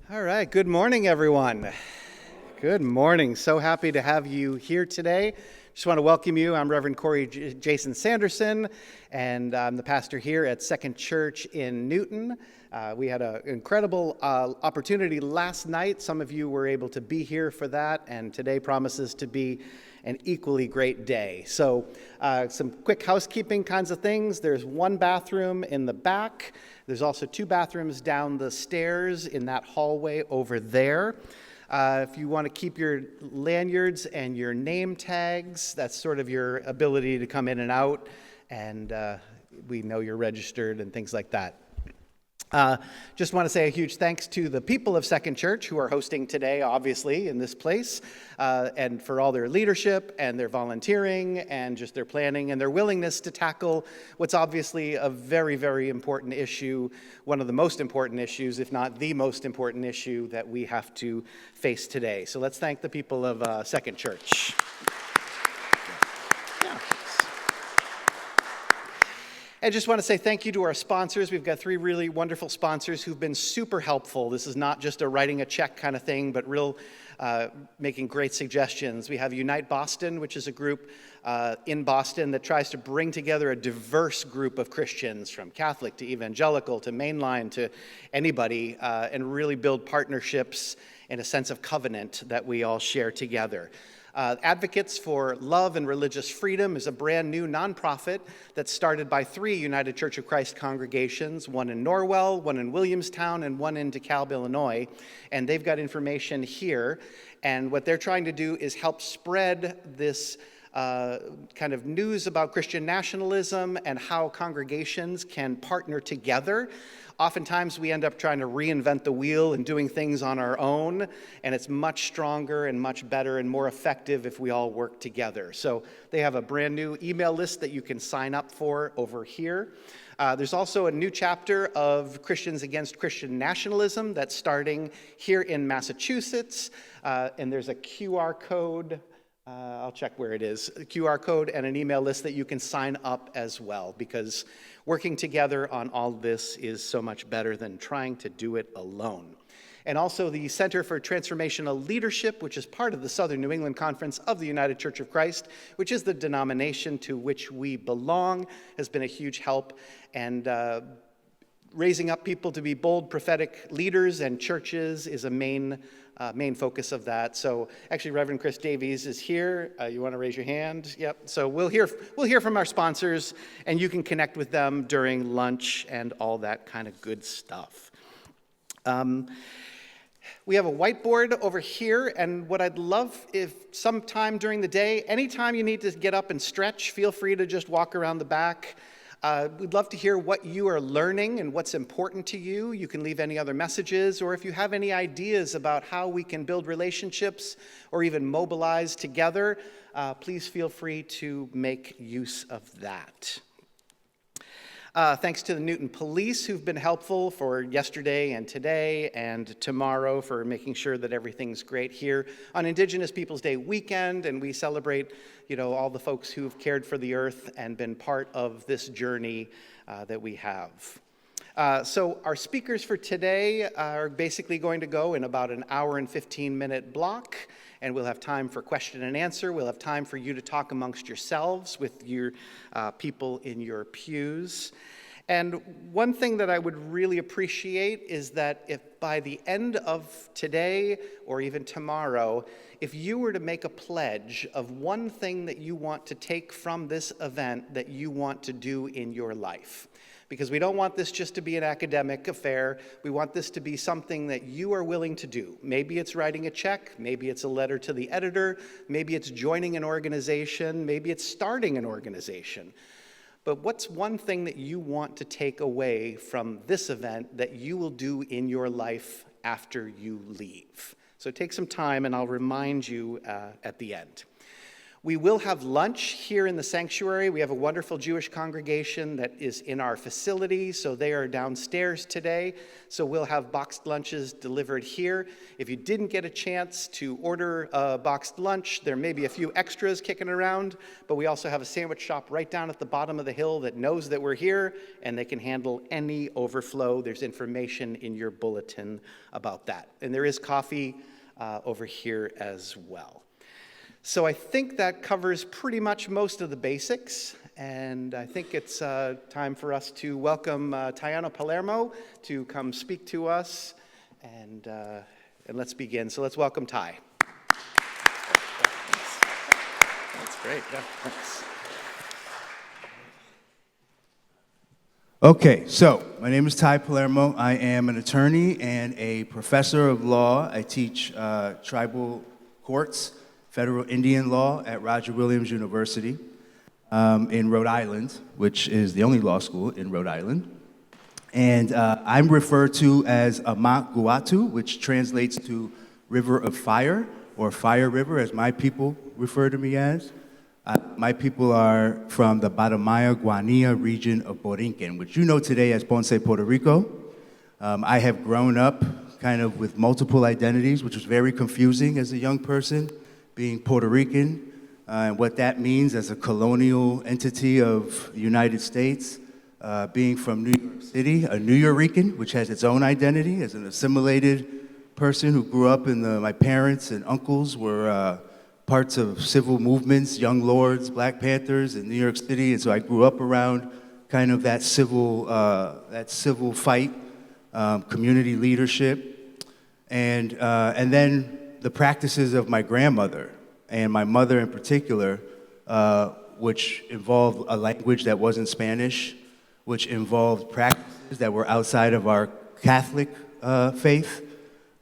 All right, good morning, everyone. Good morning. So happy to have you here today. Just want to welcome you. I'm Reverend Corey Jason Sanderson, and I'm the pastor here at Second Church in Newton. We had an incredible opportunity last night. Some of you were able to be here for that, and today promises to be an equally great day. So some quick housekeeping kinds of things. There's one bathroom in the back. There's also two bathrooms down the stairs in that hallway over there. If you want to keep your lanyards and your name tags, that's sort of your ability to come in and out, and we know you're registered and things like that. Just want to say a huge thanks to the people of Second Church who are hosting today, obviously, in this place, and for all their leadership and their volunteering and just their planning and their willingness to tackle what's obviously a very, very important issue, one of the most important issues, if not the most important issue that we have to face today. So let's thank the people of Second Church. I just want to say thank you to our sponsors. We've got three really wonderful sponsors who've been super helpful. This is not just a writing a check kind of thing, but real making great suggestions. We have Unite Boston, which is a group in Boston that tries to bring together a diverse group of Christians, from Catholic to evangelical to mainline to anybody, and really build partnerships and a sense of covenant that we all share together. Advocates for Love and Religious Freedom is a brand new nonprofit that's started by three United Church of Christ congregations, one in Norwell, one in Williamstown, and one in DeKalb, Illinois. And they've got information here. And what they're trying to do is help spread this kind of news about Christian nationalism and how congregations can partner together. Oftentimes we end up trying to reinvent the wheel and doing things on our own, and it's much stronger and much better and more effective if we all work together. So they have a brand new email list that you can sign up for over here. There's also a new chapter of Christians Against Christian Nationalism that's starting here in Massachusetts, and there's a QR code. I'll check where it is, a QR code and an email list that you can sign up as well, because working together on all this is so much better than trying to do it alone. And also the Center for Transformational Leadership, which is part of the Southern New England Conference of the United Church of Christ, which is the denomination to which we belong, has been a huge help. And raising up people to be bold prophetic leaders and churches is a main focus of that. So actually, Reverend Chris Davies is here. You want to raise your hand? Yep. So we'll hear from our sponsors, and you can connect with them during lunch and all that kind of good stuff. We have a whiteboard over here, and what I'd love if sometime during the day, anytime you need to get up and stretch, feel free to just walk around the back. We'd love to hear what you are learning and what's important to you. You can leave any other messages, or if you have any ideas about how we can build relationships or even mobilize together, please feel free to make use of that. Thanks to the Newton Police, who've been helpful for yesterday and today and tomorrow for making sure that everything's great here on Indigenous Peoples Day weekend, and we celebrate, all the folks who've cared for the earth and been part of this journey that we have. So our speakers for today are basically going to go in about an hour and 15-minute block, and we'll have time for question and answer. We'll have time for you to talk amongst yourselves with your people in your pews. And one thing that I would really appreciate is that if by the end of today or even tomorrow, if you were to make a pledge of one thing that you want to take from this event that you want to do in your life. Because we don't want this just to be an academic affair. We want this to be something that you are willing to do. Maybe it's writing a check. Maybe it's a letter to the editor. Maybe it's joining an organization. Maybe it's starting an organization. But what's one thing that you want to take away from this event that you will do in your life after you leave? So take some time, and I'll remind you at the end. We will have lunch here in the sanctuary. We have a wonderful Jewish congregation that is in our facility, so they are downstairs today. So we'll have boxed lunches delivered here. If you didn't get a chance to order a boxed lunch, there may be a few extras kicking around, but we also have a sandwich shop right down at the bottom of the hill that knows that we're here, and they can handle any overflow. There's information in your bulletin about that. And there is coffee over here as well. So I think that covers pretty much most of the basics, and I think it's time for us to welcome Taino Palermo to come speak to us, and let's begin. So let's welcome Ty. That's great. Yeah, thanks. Okay, so my name is Ty Palermo. I am an attorney and a professor of law. I teach tribal courts, federal Indian law at Roger Williams University in Rhode Island, which is the only law school in Rhode Island. And I'm referred to as Amak Guatu, which translates to River of Fire, or Fire River, as my people refer to me as. My people are from the Batamaya Guanilla region of Borinquen, which you know today as Ponce, Puerto Rico. I have grown up kind of with multiple identities, which was very confusing as a young person, being Puerto Rican, and what that means as a colonial entity of the United States, being from New York City, a New Yorican, which has its own identity as an assimilated person who grew up in my parents and uncles were parts of civil movements, Young Lords, Black Panthers in New York City, and so I grew up around kind of that civil fight, community leadership, and then the practices of my grandmother and my mother in particular, which involved a language that wasn't Spanish, which involved practices that were outside of our Catholic faith.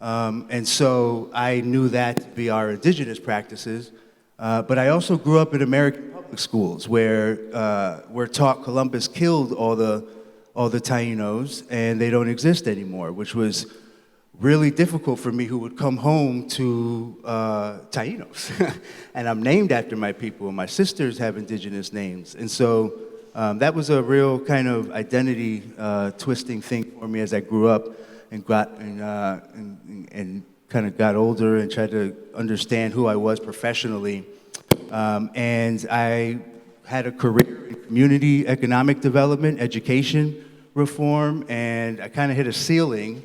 And so I knew that to be our indigenous practices. But I also grew up in American public schools where we're taught Columbus killed all the Tainos and they don't exist anymore, which was really difficult for me, who would come home to Tainos. And I'm named after my people, and my sisters have indigenous names. And so that was a real kind of identity twisting thing for me as I grew up and kind of got older and tried to understand who I was professionally. And I had a career in community economic development, education reform, and I kind of hit a ceiling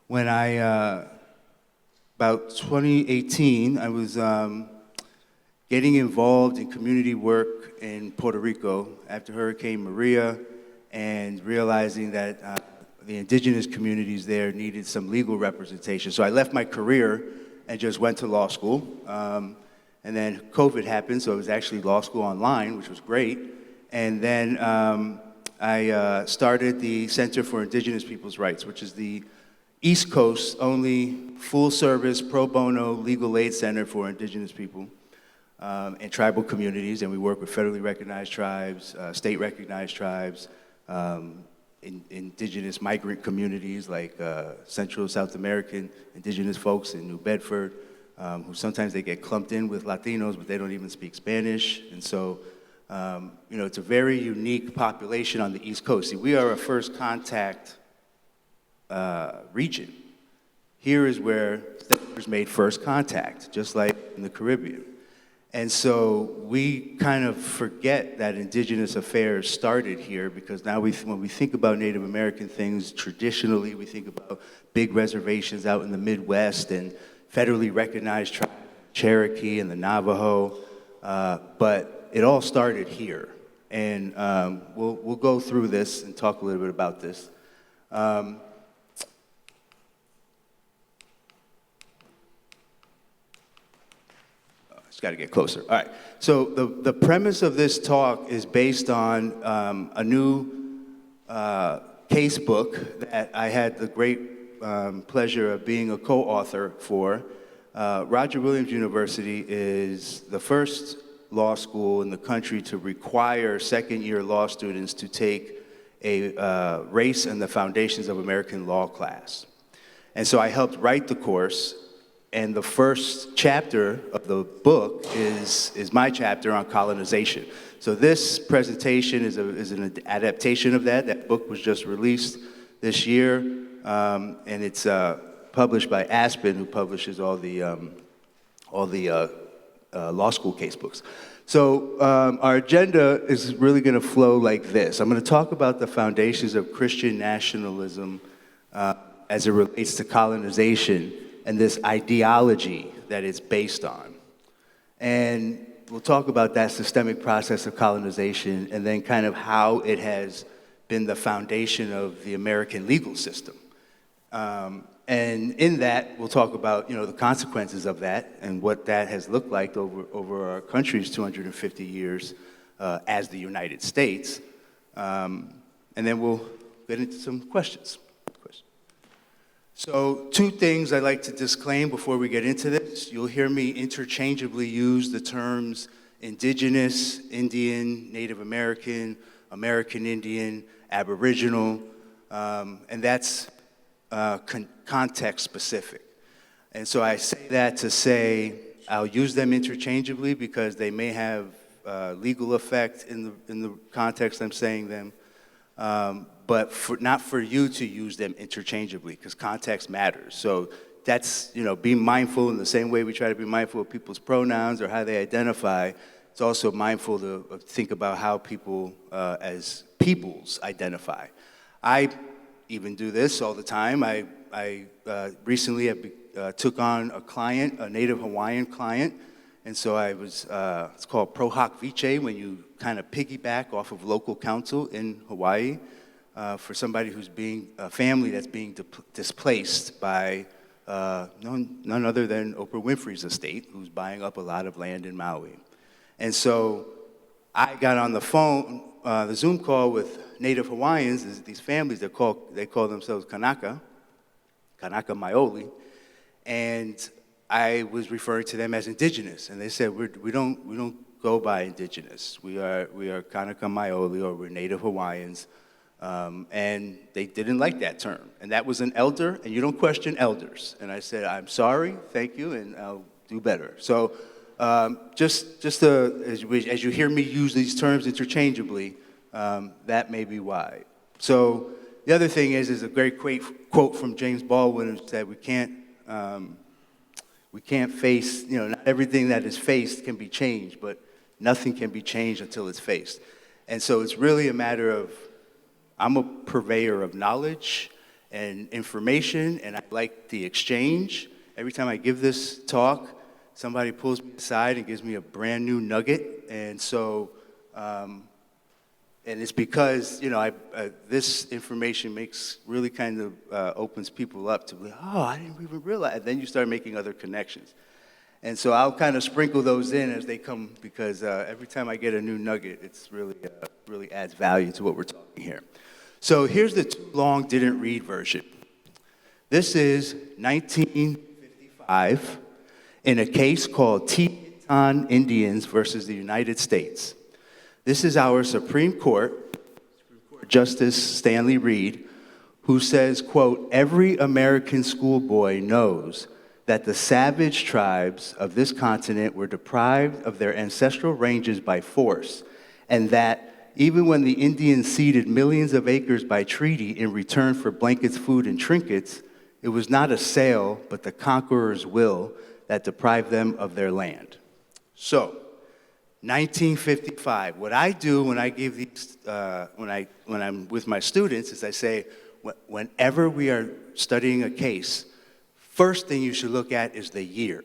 when about 2018, I was getting involved in community work in Puerto Rico after Hurricane Maria, and realizing that the indigenous communities there needed some legal representation. So I left my career and just went to law school. And then COVID happened, so it was actually law school online, which was great. And then I started the Center for Indigenous Peoples' Rights, which is the East Coast only full-service pro bono legal aid center for indigenous people and tribal communities. And we work with federally recognized tribes, state-recognized tribes, indigenous migrant communities like Central South American indigenous folks in New Bedford, who sometimes they get clumped in with Latinos, but they don't even speak Spanish. And so, it's a very unique population on the East Coast. See, we are a first contact region. Here is where settlers made first contact, just like in the Caribbean. And so we kind of forget that indigenous affairs started here, because now when we think about Native American things, traditionally we think about big reservations out in the Midwest and federally recognized tribes, Cherokee and the Navajo, but it all started here. And we'll go through this and talk a little bit about this. Just got to get closer. All right. So the premise of this talk is based on a new case book that I had the great pleasure of being a co-author for. Roger Williams University is the first law school in the country to require second-year law students to take a Race and the Foundations of American Law class. And so I helped write the course, And the first chapter of the book is my chapter on colonization. So this presentation is an adaptation of that. That book was just released this year, and it's published by Aspen, who publishes all the law school casebooks. So our agenda is really going to flow like this. I'm going to talk about the foundations of Christian nationalism as it relates to colonization and this ideology that it's based on. And we'll talk about that systemic process of colonization and then kind of how it has been the foundation of the American legal system. And in that, we'll talk about, the consequences of that and what that has looked like over our country's 250 years as the United States. And then we'll get into some questions. So 2 things I'd like to disclaim before we get into this. You'll hear me interchangeably use the terms indigenous, Indian, Native American, American Indian, Aboriginal, and that's context specific. And so I say that to say I'll use them interchangeably because they may have legal effect in the context I'm saying them, but not for you to use them interchangeably because context matters. So that's, be mindful in the same way we try to be mindful of people's pronouns or how they identify. It's also mindful to think about how people as peoples identify. I even do this all the time. I recently took on a client, a Native Hawaiian client, and so I was, it's called pro hoc vice, when you kind of piggyback off of local counsel in Hawaii for somebody who's a family that's being displaced by none other than Oprah Winfrey's estate, who's buying up a lot of land in Maui. And so I got on the phone, the Zoom call with Native Hawaiians, these families, they call themselves Kanaka Maioli, and I was referring to them as indigenous, and they said we don't go by indigenous. We are Kanaka Maioli, or we're Native Hawaiians, and they didn't like that term. And that was an elder, and you don't question elders. And I said, I'm sorry, thank you, and I'll do better. So just as you hear me use these terms interchangeably, that may be why. So the other thing is a great quote from James Baldwin who said, we can't face, not everything that is faced can be changed, but nothing can be changed until it's faced. And so it's really a matter of, I'm a purveyor of knowledge and information, and I like the exchange. Every time I give this talk, somebody pulls me aside and gives me a brand new nugget. And so, and it's because, this information really kind of opens people up to, I didn't even realize. And then you start making other connections. And so I'll kind of sprinkle those in as they come, because every time I get a new nugget, it's really adds value to what we're talking here. So here's the too long didn't read version. This is 1955 in a case called Teton Indians versus the United States. This is our Supreme Court Justice Stanley Reed, who says, quote, every American schoolboy knows that the savage tribes of this continent were deprived of their ancestral ranges by force, and that even when the Indians ceded millions of acres by treaty in return for blankets, food, and trinkets, it was not a sale, but the conqueror's will that deprived them of their land. So, 1955. What I do when I give these, when I'm with my students, is I say, whenever we are studying a case, first thing you should look at is the year.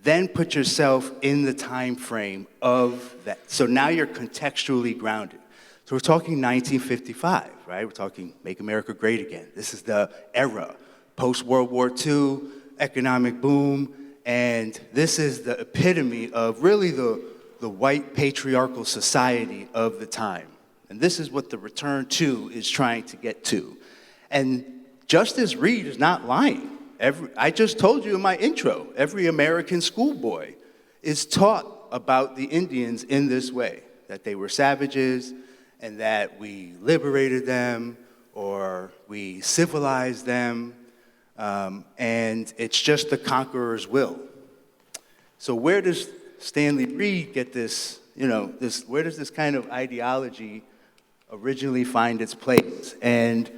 Then put yourself in the time frame of that. So now you're contextually grounded. So we're talking 1955, right? We're talking Make America Great Again. This is the era, post-World War II, economic boom, and this is the epitome of really the white patriarchal society of the time. And this is what the Return to is trying to get to. And Justice Reed is not lying. I just told you in my intro, every American schoolboy is taught about the Indians in this way, that they were savages and that we liberated them or we civilized them. And it's just the conqueror's will. So where does Stanley Reed get this, where does this kind of ideology originally find its place? And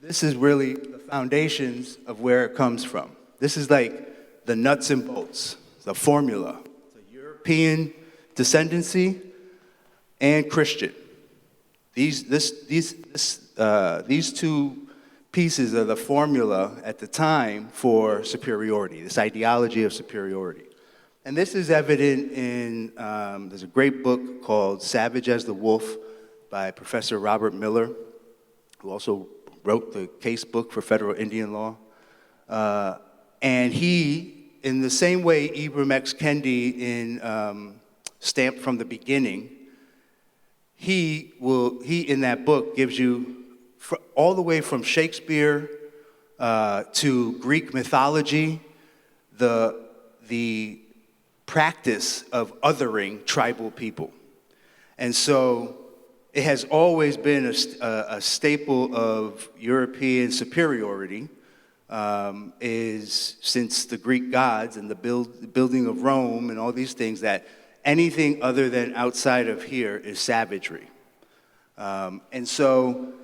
this is really the foundations of where it comes from. This is like the nuts and bolts, the formula. The European descendancy and Christian. These two pieces are the formula at the time for superiority, this ideology of superiority. And this is evident in, there's a great book called Savage as the Wolf by Professor Robert Miller, who also wrote the case book for federal Indian law. And he, in the same way Ibram X. Kendi in Stamped from the Beginning, he in that book gives you all the way from Shakespeare to Greek mythology, the practice of othering tribal people. And so it has always been a staple of European superiority, is since the Greek gods and the building of Rome and all these things, that anything other than outside of here is savagery. And so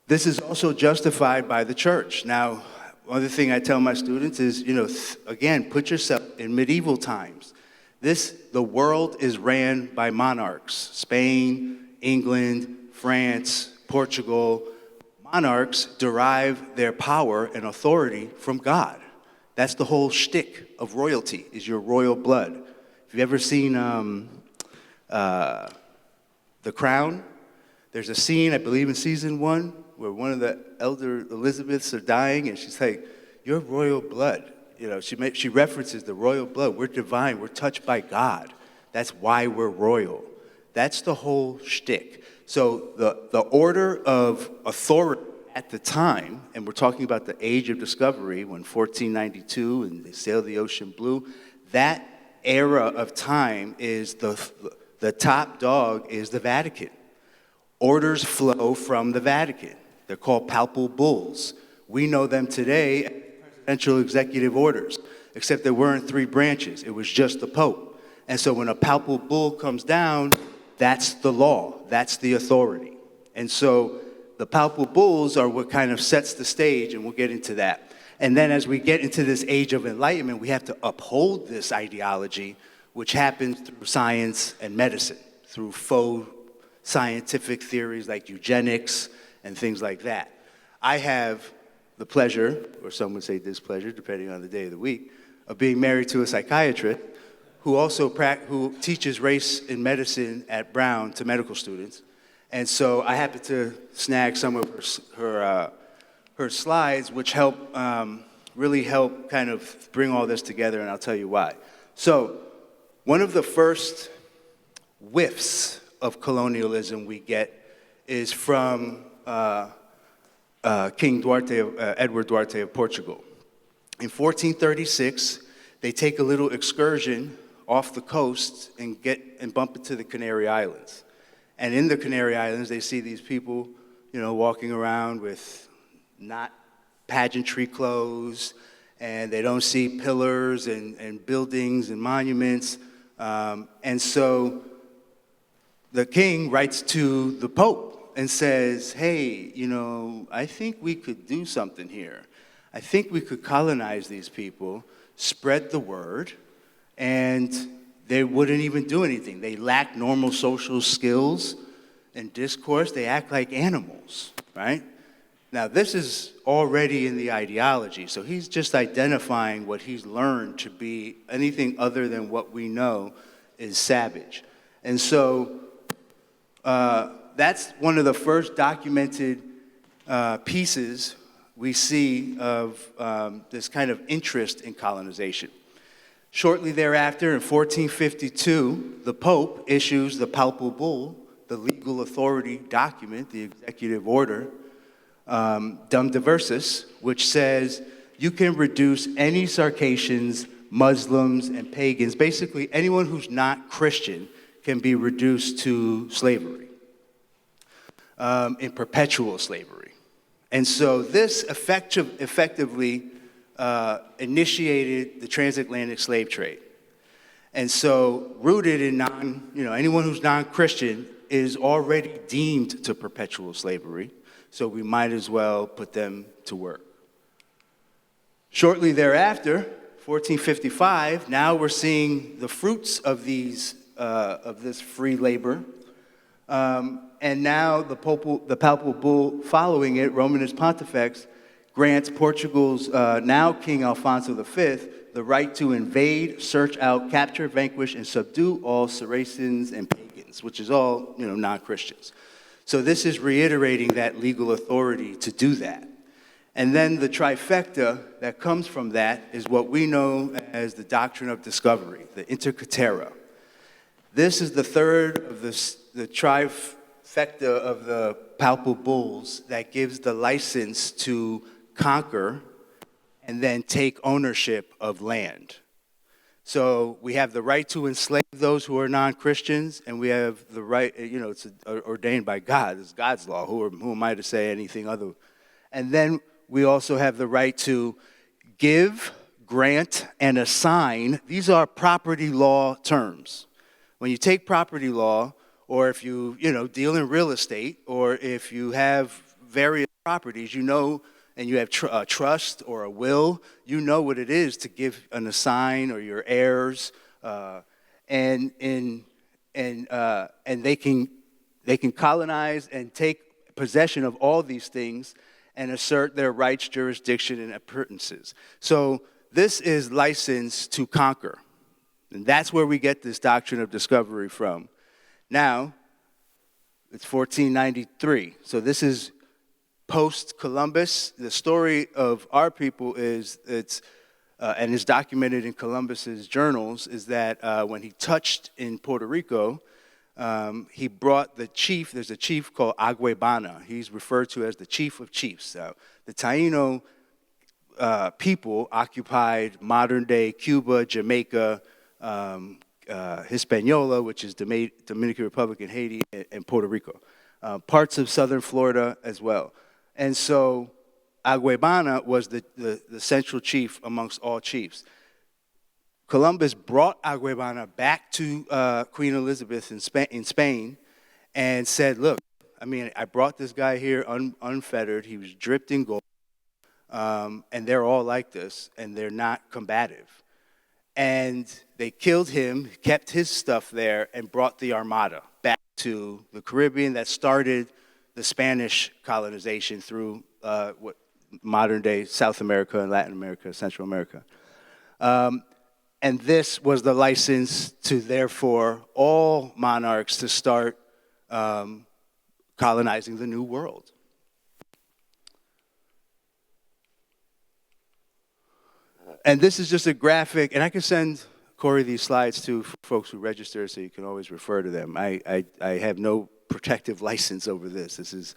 this is also justified by the church. Now, another thing I tell my students is, again, put yourself in medieval times. The world is ran by monarchs. Spain, England, France, Portugal. Monarchs derive their power and authority from God. That's the whole shtick of royalty, is your royal blood. If you've ever seen The Crown, there's a scene, I believe in season 1, where one of the elder Elizabeths are dying, and she's like, "Your royal blood." She references the royal blood. We're divine. We're touched by God. That's why we're royal. That's the whole shtick. So the order of authority at the time, and we're talking about the Age of Discovery, when 1492 and they sailed the ocean blue, that era of time is the top dog is the Vatican. Orders flow from the Vatican. They're called papal bulls. We know them today as presidential executive orders, except there weren't 3 branches. It was just the Pope. And so when a papal bull comes down, that's the law. That's the authority. And so the papal bulls are what kind of sets the stage, and we'll get into that. And then as we get into this age of enlightenment, we have to uphold this ideology, which happens through science and medicine, through faux scientific theories like eugenics and things like that. I have the pleasure, or some would say displeasure, depending on the day of the week, of being married to a psychiatrist who teaches race in medicine at Brown to medical students. And so I happened to snag some of her slides, which really help kind of bring all this together, and I'll tell you why. So one of the first whiffs of colonialism we get is from King Edward Duarte of Portugal. In 1436, they take a little excursion off the coast and bump into the Canary Islands. And in the Canary Islands, they see these people, walking around with not pageantry clothes, and they don't see pillars and buildings and monuments. And so the king writes to the Pope and says, "Hey, I think we could do something here. I think we could colonize these people, spread the word, and they wouldn't even do anything. They lack normal social skills and discourse. They act like animals," right? Now, this is already in the ideology, so he's just identifying what he's learned to be anything other than what we know is savage. And so that's one of the first documented pieces we see of this kind of interest in colonization. Shortly thereafter, in 1452, the Pope issues the Papal Bull, the legal authority document, the executive order, Dum Diversus, which says you can reduce any Circassians, Muslims, and pagans, basically anyone who's not Christian can be reduced to slavery, in perpetual slavery. And so this effectively initiated the transatlantic slave trade. And so rooted in anyone who's non-Christian is already deemed to perpetual slavery, so we might as well put them to work. Shortly thereafter, 1455, now we're seeing the fruits of this free labor. And now the papal bull following it, Romanus Pontifex, grants Portugal's now King Alfonso V the right to invade, search out, capture, vanquish, and subdue all Saracens and pagans, which is all non-Christians. So this is reiterating that legal authority to do that. And then the trifecta that comes from that is what we know as the doctrine of discovery, the inter caetera. This is the third of the trifecta of the papal bulls that gives the license to conquer and then take ownership of land. So we have the right to enslave those who are non-Christians, and we have the right, it's ordained by God. It's God's law. Who am I to say anything other? And then we also have the right to give, grant, and assign. These are property law terms. When you take property law, or if you deal in real estate, or if you have various properties, and you have a trust or a will, you know what it is to give an assign or your heirs, and they can colonize and take possession of all these things and assert their rights, jurisdiction, and appurtenances. So this is license to conquer, and that's where we get this doctrine of discovery from. Now, it's 1493, so this is post-Columbus. The story of our people is, and is documented in Columbus's journals, is that when he touched in Puerto Rico, he brought the chief. There's a chief called Aguebana. He's referred to as the chief of chiefs. The Taino people occupied modern-day Cuba, Jamaica, Hispaniola, which is Dominican Republic and Haiti, and Puerto Rico. Parts of southern Florida as well. And so Aguebana was the central chief amongst all chiefs. Columbus brought Aguebana back to Queen Elizabeth in Spain and said, look, I brought this guy here unfettered. He was dripped in gold, and they're all like this, and they're not combative. And they killed him, kept his stuff there, and brought the Armada back to the Caribbean that started the Spanish colonization through what modern-day South America and Latin America, Central America. And this was the license to, therefore, all monarchs to start colonizing the New World. And this is just a graphic, and I can send Corey these slides to folks who register, so you can always refer to them. I have no protective license over this. This is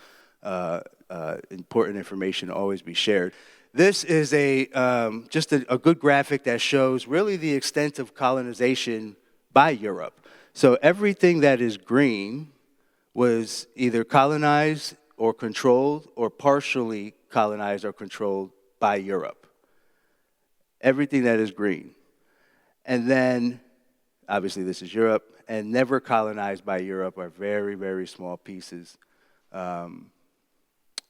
important information to always be shared. This is just a good graphic that shows really the extent of colonization by Europe. So everything that is green was either colonized or controlled or partially colonized or controlled by Europe. Everything that is green. And then, obviously this is Europe, and never colonized by Europe are very, very small pieces.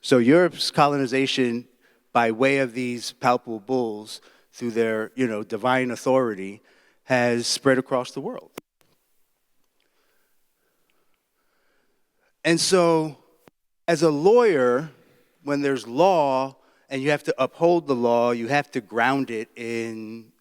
So Europe's colonization by way of these palpable bulls through their, divine authority has spread across the world. And so, as a lawyer, when there's law and you have to uphold the law, you have to ground it in,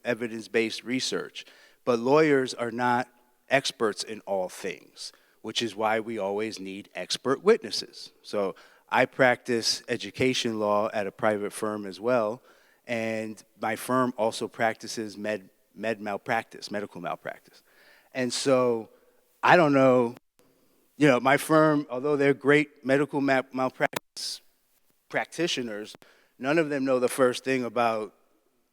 evidence-based research. But lawyers are not experts in all things, which is why we always need expert witnesses. So I practice education law at a private firm as well, and my firm also practices medical malpractice. And so I don't know, my firm, although they're great medical malpractice practitioners, none of them know the first thing about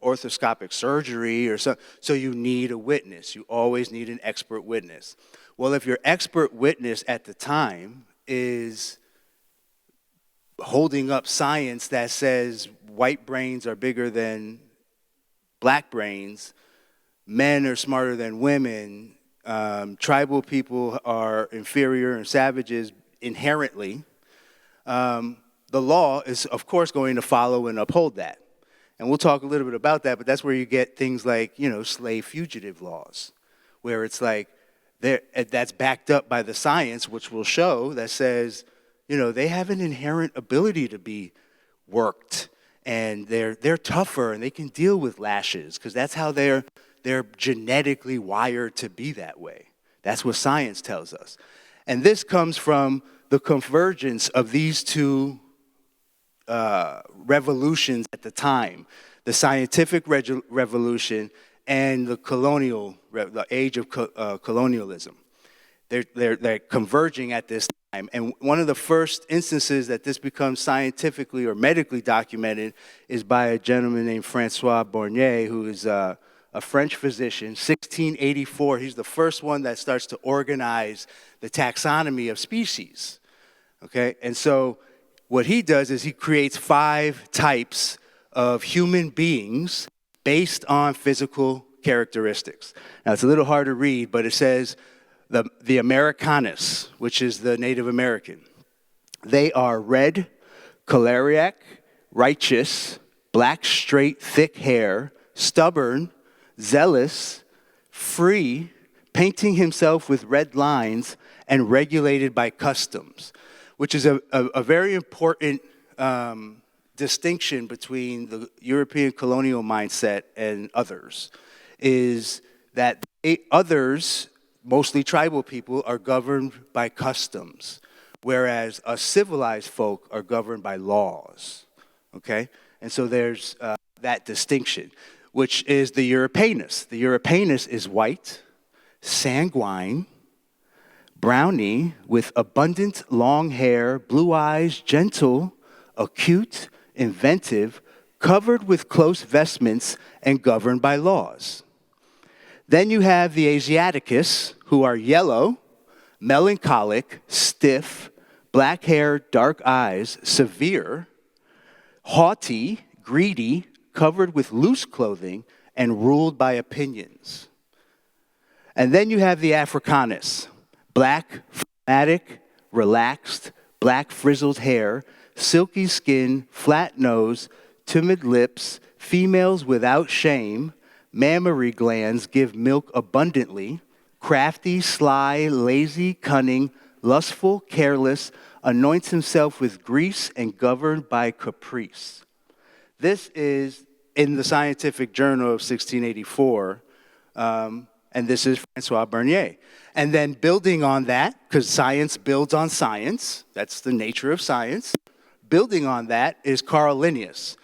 orthoscopic surgery or so you need a witness. You always need an expert witness. Well, if your expert witness at the time is holding up science that says white brains are bigger than black brains, men are smarter than women, tribal people are inferior and savages inherently, the law is, of course, going to follow and uphold that. And we'll talk a little bit about that, but that's where you get things like, slave fugitive laws, where it's like, that's backed up by the science, which will show that says, they have an inherent ability to be worked, and they're tougher, and they can deal with lashes, because that's how they're genetically wired to be that way. That's what science tells us. And this comes from the convergence of these two revolutions at the time, the scientific revolution and the age of colonialism. They're converging at this time. And one of the first instances that this becomes scientifically or medically documented is by a gentleman named Francois Bornier, who is a French physician. 1684, he's the first one that starts to organize the taxonomy of species. Okay, and so what he does is he creates 5 types of human beings based on physical characteristics. Now, it's a little hard to read, but it says the Americanus, which is the Native American. They are red, choleric, righteous, black, straight, thick hair, stubborn, zealous, free, painting himself with red lines, and regulated by customs, which is a very important distinction between the European colonial mindset and others, is that others, mostly tribal people, are governed by customs, whereas us civilized folk are governed by laws, okay? And so there's that distinction, which is the Europeanus. The Europeanus is white, sanguine, brownie, with abundant long hair, blue eyes, gentle, acute, inventive, covered with close vestments, and governed by laws. Then you have the Asiaticus, who are yellow, melancholic, stiff, black hair, dark eyes, severe, haughty, greedy, covered with loose clothing, and ruled by opinions. And then you have the Africanus, black, phlegmatic, relaxed, black frizzled hair, silky skin, flat nose, timid lips, females without shame, mammary glands give milk abundantly, crafty, sly, lazy, cunning, lustful, careless, anoints himself with grease and governed by caprice. This is in the Scientific Journal of 1684, and this is Francois Bernier. And then building on that, because science builds on science, that's the nature of science, building on that is Carl Linnaeus.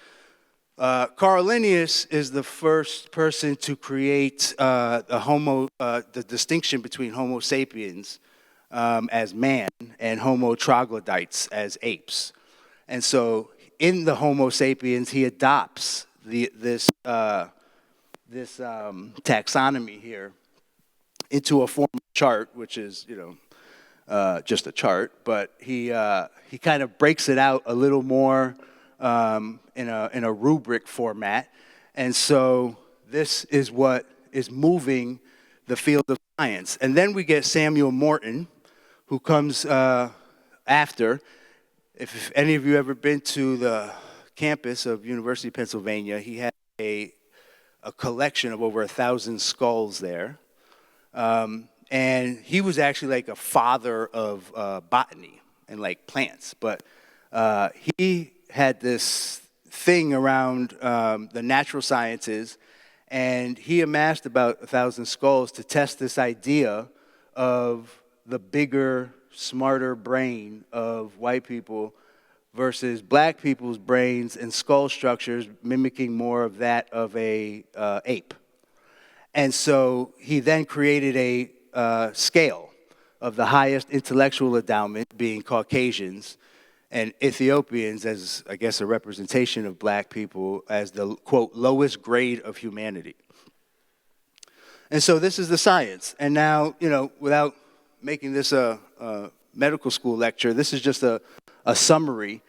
Carl Linnaeus is the first person to create the distinction between Homo sapiens as man and Homo troglodytes as apes. And so in the Homo sapiens, he adopts this taxonomy here into a form of chart, which is, just a chart, but he kind of breaks it out a little more in a rubric format. And so this is what is moving the field of science. And then we get Samuel Morton, who comes after. If any of you ever been to the campus of University of Pennsylvania, he had a collection of over 1,000 skulls there. And he was actually like a father of botany and like plants. But he had this thing around the natural sciences, and he amassed about 1,000 skulls to test this idea of the bigger, smarter brain of white people versus black people's brains and skull structures mimicking more of that of a ape. And so he then created a scale of the highest intellectual endowment, being Caucasians, and Ethiopians as, I guess, a representation of black people as the, quote, lowest grade of humanity. And so this is the science. And now, without making this a medical school lecture, this is just a summary.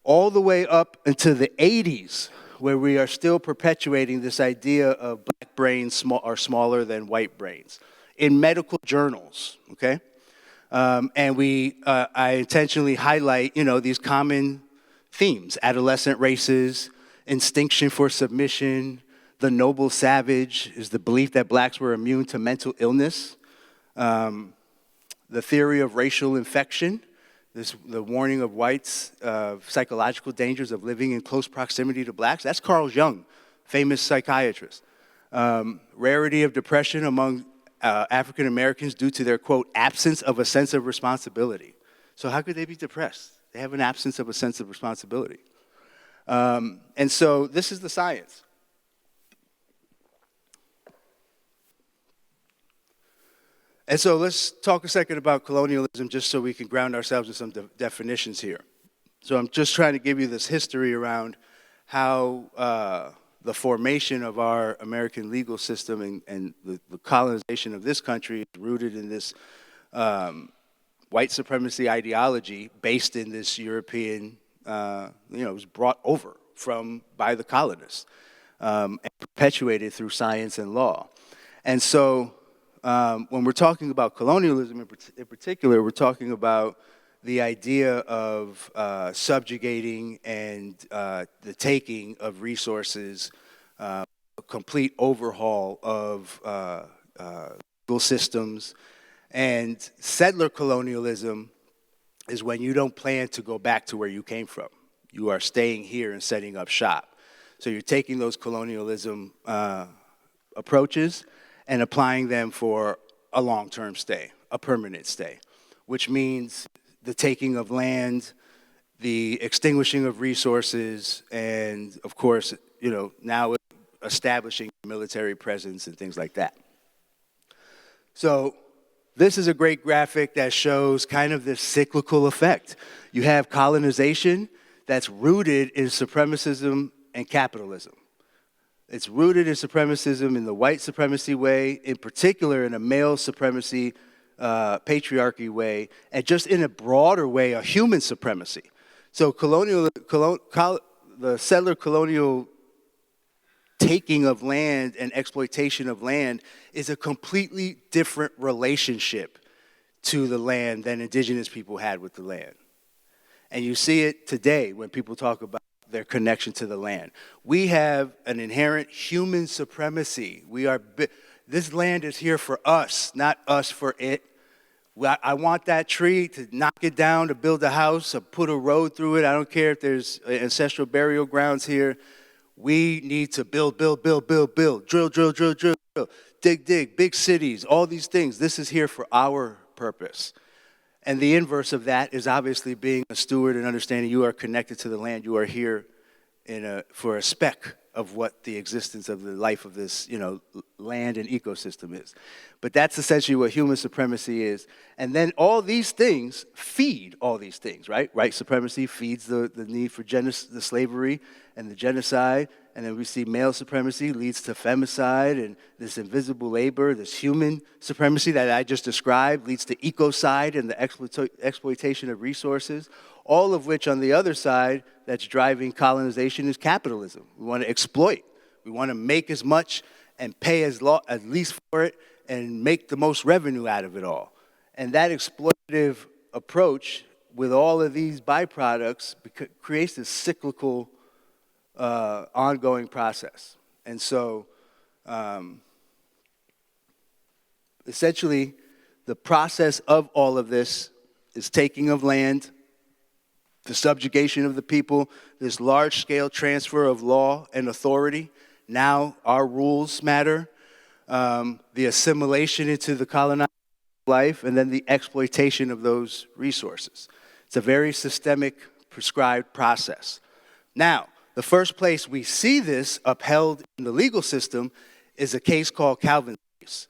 all the way up into the 80s, where we are still perpetuating this idea of black brains are smaller than white brains in medical journals, okay? And I intentionally highlight, these common themes: adolescent races, instinction for submission, the noble savage is the belief that blacks were immune to mental illness, the theory of racial infection, the warning of whites of psychological dangers of living in close proximity to blacks. That's Carl Jung, famous psychiatrist. Rarity of depression among African Americans due to their, quote, absence of a sense of responsibility. So how could they be depressed? They have an absence of a sense of responsibility. And so this is the science. And so let's talk a second about colonialism, just so we can ground ourselves in some definitions here. So I'm just trying to give you this history around how the formation of our American legal system and the colonization of this country is rooted in this white supremacy ideology based in this European, it was brought over by the colonists and perpetuated through science and law. And so when we're talking about colonialism in particular, we're talking about the idea of subjugating and the taking of resources, a complete overhaul of legal systems. And settler colonialism is when you don't plan to go back to where you came from. You are staying here and setting up shop. So you're taking those colonialism approaches and applying them for a long-term stay, a permanent stay, which means the taking of land, the extinguishing of resources, and of course, now establishing military presence and things like that. So this is a great graphic that shows kind of this cyclical effect. You have colonization that's rooted in supremacism and capitalism. It's rooted in supremacism in the white supremacy way, in particular in a male supremacy, patriarchy way, and just in a broader way, a human supremacy. So the settler colonial taking of land and exploitation of land is a completely different relationship to the land than indigenous people had with the land. And you see it today when people talk about their connection to the land. We have an inherent human supremacy. This land is here for us, not us for it. I want that tree to knock it down, to build a house, or put a road through it. I don't care if there's ancestral burial grounds here. We need to build, drill, dig, big cities, all these things. This is here for our purpose. And the inverse of that is obviously being a steward and understanding you are connected to the land. You are here for a speck of what the existence of the life of this, land and ecosystem is. But that's essentially what human supremacy is. And then all these things feed all these things, right? White supremacy feeds the need for the slavery and the genocide. And then we see male supremacy leads to femicide and this invisible labor, this human supremacy that I just described leads to ecocide and the exploitation of resources, all of which on the other side that's driving colonization is capitalism. We want to exploit. We want to make as much and pay as least for it and make the most revenue out of it all. And that exploitative approach with all of these byproducts creates this cyclical ongoing process. And so essentially the process of all of this is taking of land, the subjugation of the people, this large-scale transfer of law and authority. Now our rules matter, the assimilation into the colonized life, and then the exploitation of those resources. It's a very systemic, prescribed process. Now, the first place we see this upheld in the legal system is a case called Calvin's case.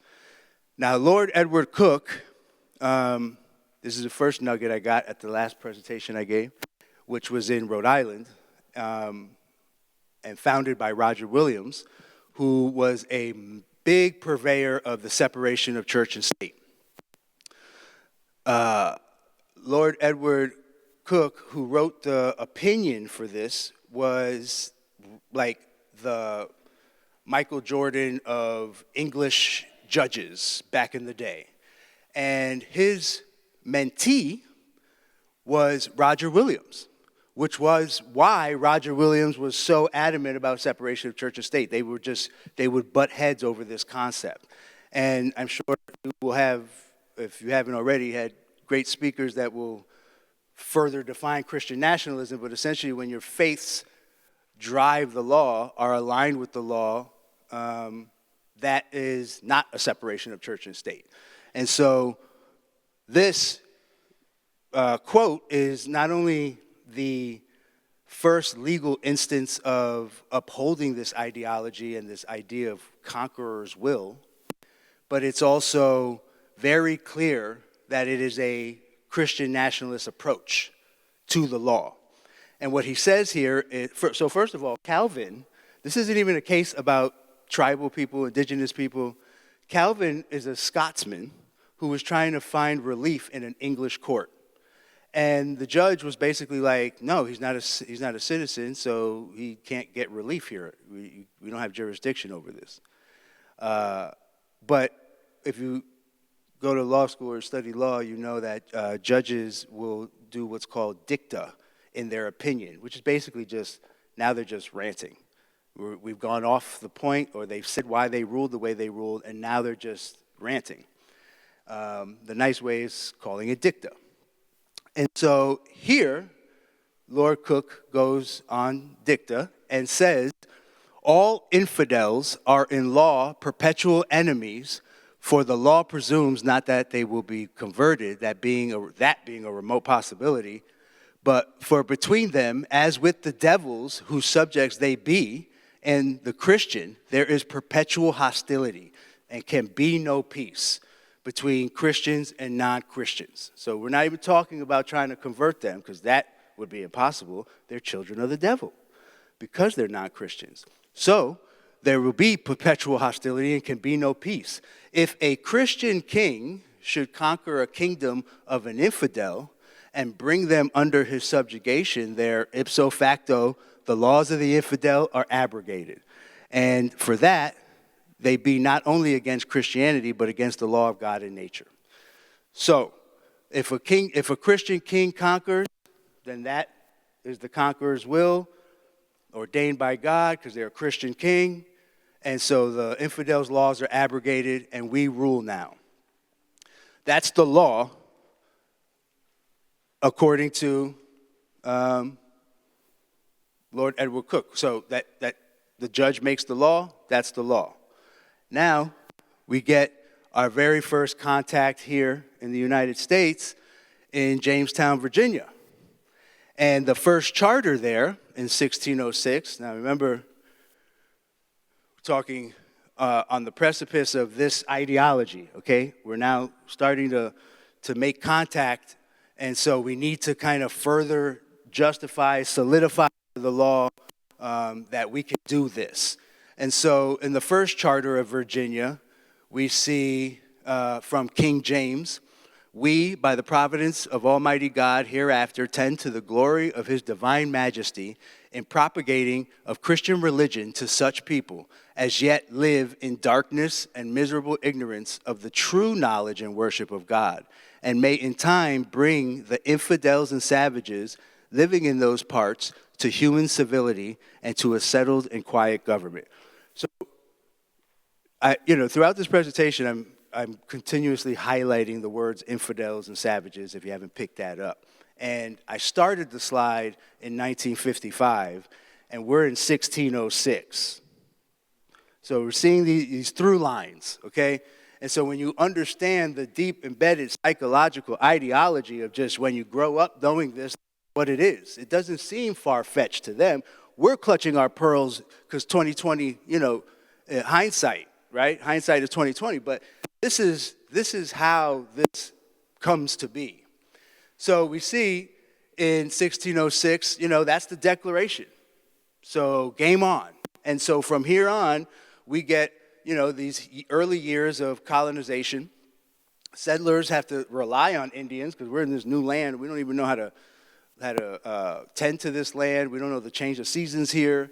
Now, Lord Edward Coke, this is the first nugget I got at the last presentation I gave, which was in Rhode Island, and founded by Roger Williams, who was a big purveyor of the separation of church and state. Lord Edward Cook, who wrote the opinion for this, was like the Michael Jordan of English judges back in the day. And his mentee was Roger Williams, which was why Roger Williams was so adamant about separation of church and state. They would butt heads over this concept. And I'm sure you will have, if you haven't already, had great speakers that will further define Christian nationalism, but essentially when your faiths drive the law, are aligned with the law, that is not a separation of church and state. And so this quote is not only the first legal instance of upholding this ideology and this idea of conqueror's will, but it's also very clear that it is a Christian nationalist approach to the law. And what he says here is, so first of all, Calvin, this isn't even a case about tribal people, indigenous people. Calvin is a Scotsman who was trying to find relief in an English court. And the judge was basically like, no, he's not a citizen, so he can't get relief here. We don't have jurisdiction over this. But if you go to law school or study law, you know that judges will do what's called dicta in their opinion, which is basically just, now they're just ranting. We've gone off the point, or they've said why they ruled the way they ruled, and now they're just ranting. The nice way is calling it dicta. And so here, Lord Cook goes on dicta and says, all infidels are in law perpetual enemies, for the law presumes not that they will be converted, that being a remote possibility, but for between them, as with the devils whose subjects they be, and the Christian, there is perpetual hostility and can be no peace between Christians and non-Christians. So we're not even talking about trying to convert them, because that would be impossible. They're children of the devil because they're non-Christians. So there will be perpetual hostility and can be no peace. If a Christian king should conquer a kingdom of an infidel and bring them under his subjugation, there ipso facto, the laws of the infidel are abrogated. And for that, they be not only against Christianity, but against the law of God and nature. So, if a Christian king conquers, then that is the conqueror's will, ordained by God, because they're a Christian king. And so the infidels' laws are abrogated, and we rule now. That's the law, according to Lord Edward Cook. So that the judge makes the law, that's the law. Now, we get our very first contact here in the United States in Jamestown, Virginia. And the first charter there in 1606, now remember, we're talking on the precipice of this ideology, okay? We're now starting to make contact, and so we need to kind of further justify, solidify the law that we can do this. And so in the first charter of Virginia, we see from King James, we, by the providence of Almighty God, hereafter tend to the glory of his divine majesty in propagating of Christian religion to such people as yet live in darkness and miserable ignorance of the true knowledge and worship of God, and may in time bring the infidels and savages living in those parts to human civility and to a settled and quiet government. So, throughout this presentation, I'm continuously highlighting the words infidels and savages, if you haven't picked that up. And I started the slide in 1955, and we're in 1606. So we're seeing these through lines, okay? And so when you understand the deep embedded psychological ideology of just when you grow up knowing this, what it is, it doesn't seem far-fetched to them. We're clutching our pearls because 2020, hindsight, right? Hindsight is 2020, but this is how this comes to be. So we see in 1606, that's the declaration. So game on. And so from here on, we get, these early years of colonization. Settlers have to rely on Indians because we're in this new land. We don't even know how to tend to this land. We don't know the change of seasons here.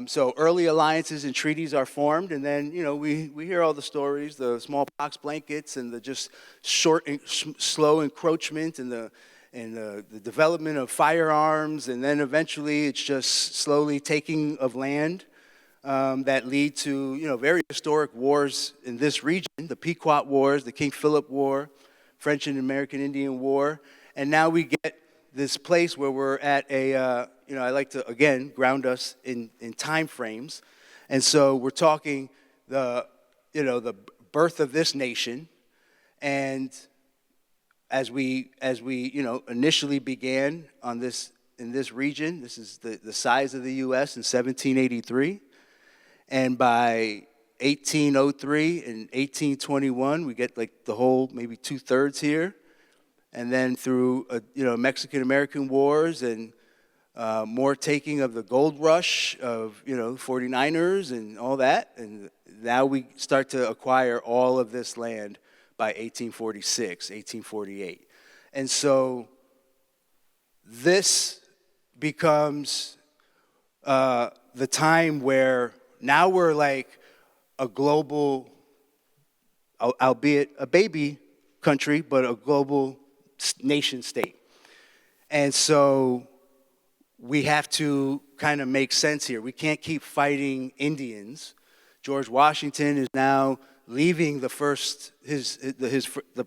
So early alliances and treaties are formed, and then, we hear all the stories, the smallpox blankets and the just slow encroachment and the development of firearms, and then eventually it's just slowly taking of land that lead to, very historic wars in this region, the Pequot Wars, the King Philip War, French and American Indian War, and now we get this place where we're at I like to, again, ground us in time frames. And so we're talking the birth of this nation. And as we initially began in this region, this is the size of the U.S. in 1783. And by 1803 and 1821, we get like the whole, maybe 2/3 here. And then through, Mexican-American wars and more taking of the gold rush of, 49ers and all that. And now we start to acquire all of this land by 1846, 1848. And so this becomes the time where now we're like a global, albeit a baby country, but a global nation state. And so we have to kind of make sense here. We can't keep fighting Indians. George Washington is now leaving the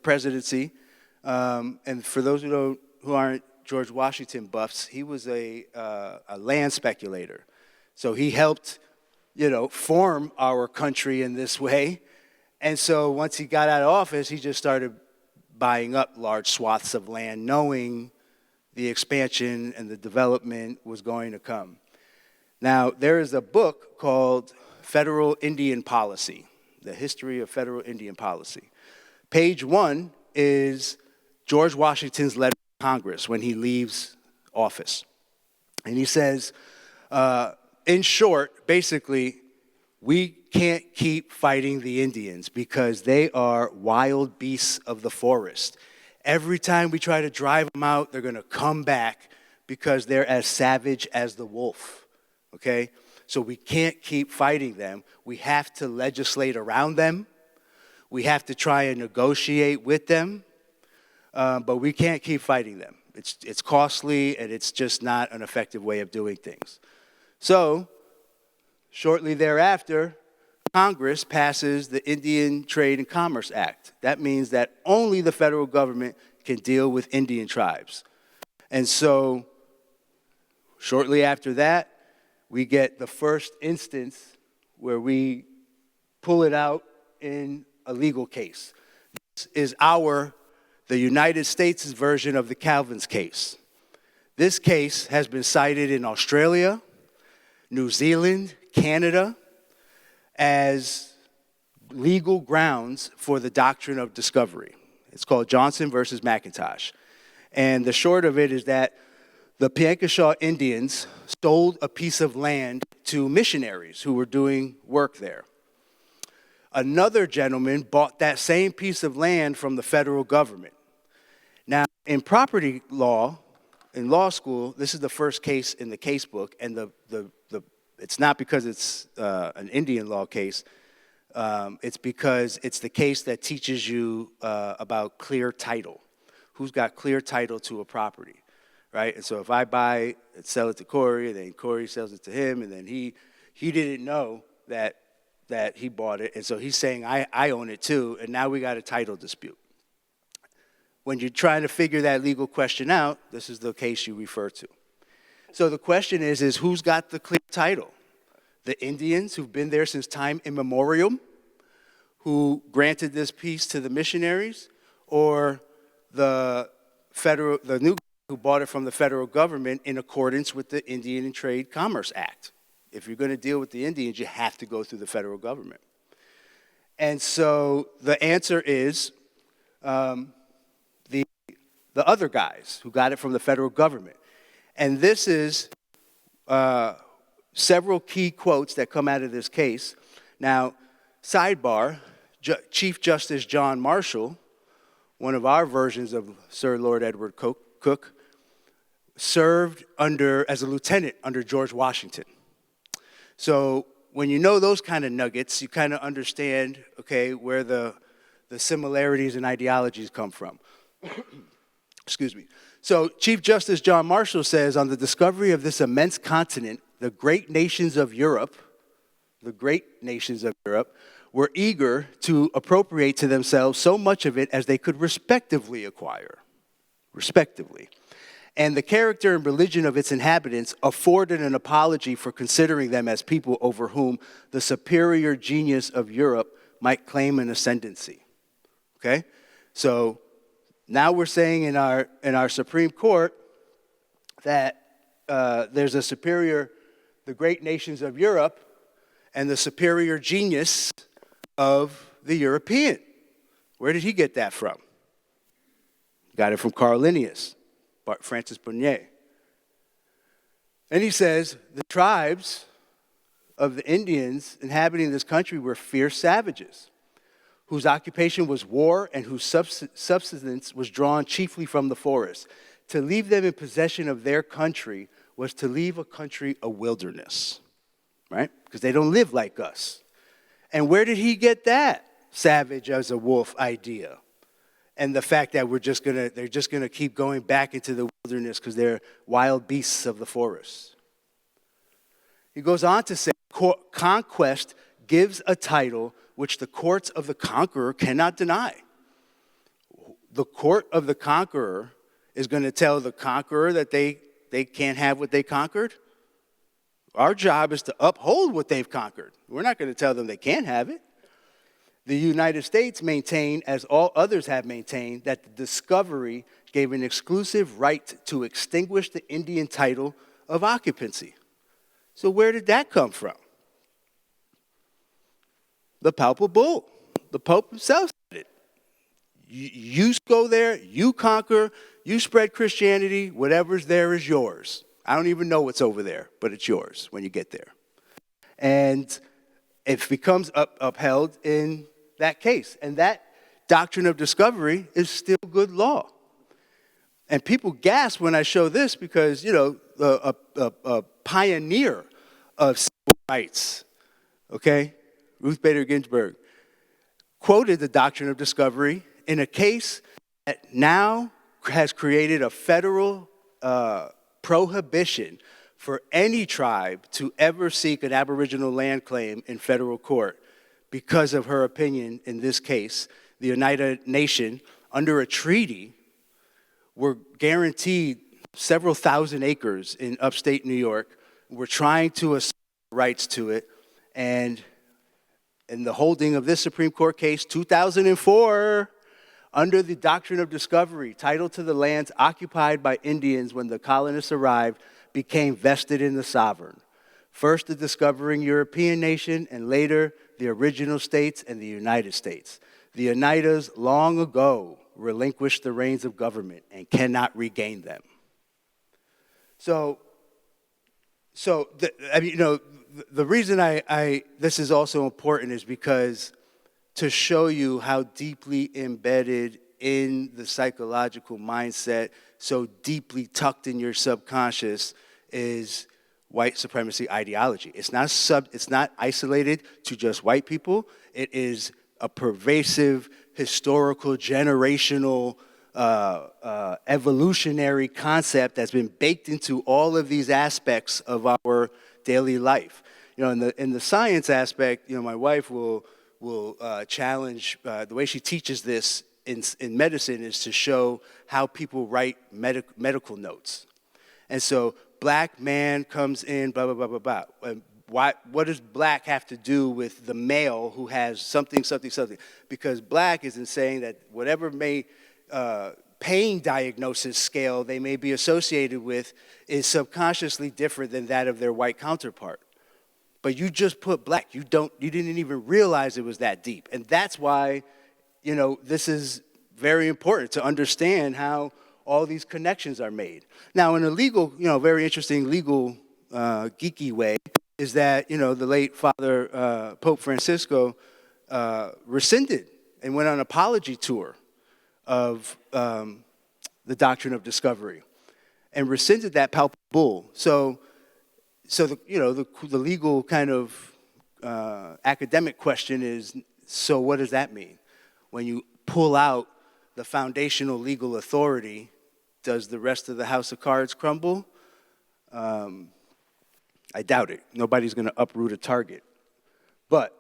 presidency. And for those who aren't George Washington buffs, he was a land speculator. So he helped, form our country in this way. And so once he got out of office, he just started buying up large swaths of land, knowing the expansion and the development was going to come. Now, there is a book called Federal Indian Policy, The History of Federal Indian Policy. Page 1 is George Washington's letter to Congress when he leaves office. And he says, in short, basically, we can't keep fighting the Indians because they are wild beasts of the forest. Every time we try to drive them out, they're going to come back because they're as savage as the wolf, okay? So we can't keep fighting them. We have to legislate around them. We have to try and negotiate with them, but we can't keep fighting them. It's costly, and it's just not an effective way of doing things. So shortly thereafter, Congress passes the Indian Trade and Commerce Act. That means that only the federal government can deal with Indian tribes. And so shortly after that, we get the first instance where we pull it out in a legal case. This is the United States' version of the Calvin's case. This case has been cited in Australia, New Zealand, Canada, as legal grounds for the doctrine of discovery. It's called Johnson versus McIntosh. And the short of it is that the Piankashaw Indians sold a piece of land to missionaries who were doing work there. Another gentleman bought that same piece of land from the federal government. Now, in property law, in law school, this is the first case in the case book, and it's not because it's an Indian law case. It's because it's the case that teaches you about clear title. Who's got clear title to a property, right? And so if I buy and sell it to Corey, and then Corey sells it to him, and then he didn't know that he bought it, and so he's saying, I own it too, and now we got a title dispute. When you're trying to figure that legal question out, this is the case you refer to. So the question is who's got the clear title? The Indians who've been there since time immemorial, who granted this piece to the missionaries, or the new who bought it from the federal government in accordance with the Indian and Trade Commerce Act? If you're going to deal with the Indians, you have to go through the federal government. And so the answer is the other guys who got it from the federal government. And this is several key quotes that come out of this case. Now, sidebar, Chief Justice John Marshall, one of our versions of Sir Lord Edward Coke, served as a lieutenant under George Washington. So when you know those kind of nuggets, you kind of understand, okay, where the similarities and ideologies come from. Excuse me. So Chief Justice John Marshall says, on the discovery of this immense continent, the great nations of Europe were eager to appropriate to themselves so much of it as they could respectively acquire. And the character and religion of its inhabitants afforded an apology for considering them as people over whom the superior genius of Europe might claim an ascendancy. Okay? So now we're saying in our Supreme Court that there's the great nations of Europe and the superior genius of the European. Where did he get that from? Got it from Carl Linnaeus, Francis Bonnier. And he says the tribes of the Indians inhabiting this country were fierce savages, whose occupation was war and whose subsistence was drawn chiefly from the forest. To leave them in possession of their country was to leave a country a wilderness, right? Because they don't live like us. And where did he get that savage as a wolf idea? And the fact that they're just gonna keep going back into the wilderness because they're wild beasts of the forest. He goes on to say, conquest gives a title which the courts of the conqueror cannot deny. The court of the conqueror is going to tell the conqueror that they can't have what they conquered. Our job is to uphold what they've conquered. We're not going to tell them they can't have it. The United States maintain, as all others have maintained, that the discovery gave an exclusive right to extinguish the Indian title of occupancy. So where did that come from? The Papal Bull. The Pope himself said it. You go there, you conquer, you spread Christianity, whatever's there is yours. I don't even know what's over there, but it's yours when you get there. And it becomes upheld in that case. And that doctrine of discovery is still good law. And people gasp when I show this because, a pioneer of civil rights, okay, Ruth Bader Ginsburg, quoted the doctrine of discovery in a case that now has created a federal prohibition for any tribe to ever seek an Aboriginal land claim in federal court because of her opinion in this case. The United Nations, under a treaty, were guaranteed several thousand acres in upstate New York. We're trying to assert rights to it, and in the holding of this Supreme Court case, 2004, under the doctrine of discovery, title to the lands occupied by Indians when the colonists arrived became vested in the sovereign. First the discovering European nation, and later the original states and the United States. The Oneidas long ago relinquished the reins of government and cannot regain them. So the reason this is also important is because to show you how deeply embedded in the psychological mindset, so deeply tucked in your subconscious, is white supremacy ideology. It's not isolated to just white people. It is a pervasive, historical, generational, evolutionary concept that's been baked into all of these aspects of our daily life. In the science aspect, my wife will challenge the way she teaches this in medicine is to show how people write medical notes. And so black man comes in, blah, blah, blah, blah, blah. And what does black have to do with the male who has something, something, something? Because black isn't saying that whatever pain diagnosis scale they may be associated with is subconsciously different than that of their white counterpart. But you just put black. You didn't even realize it was that deep. And that's why, this is very important to understand how all these connections are made. Now, in a legal, very interesting legal geeky way, is that, the late Father Pope Francisco rescinded and went on an apology tour of the doctrine of discovery. and rescinded that palpable bull. So the legal kind of academic question is, so what does that mean? When you pull out the foundational legal authority, does the rest of the house of cards crumble? I doubt it. Nobody's going to uproot a target. But,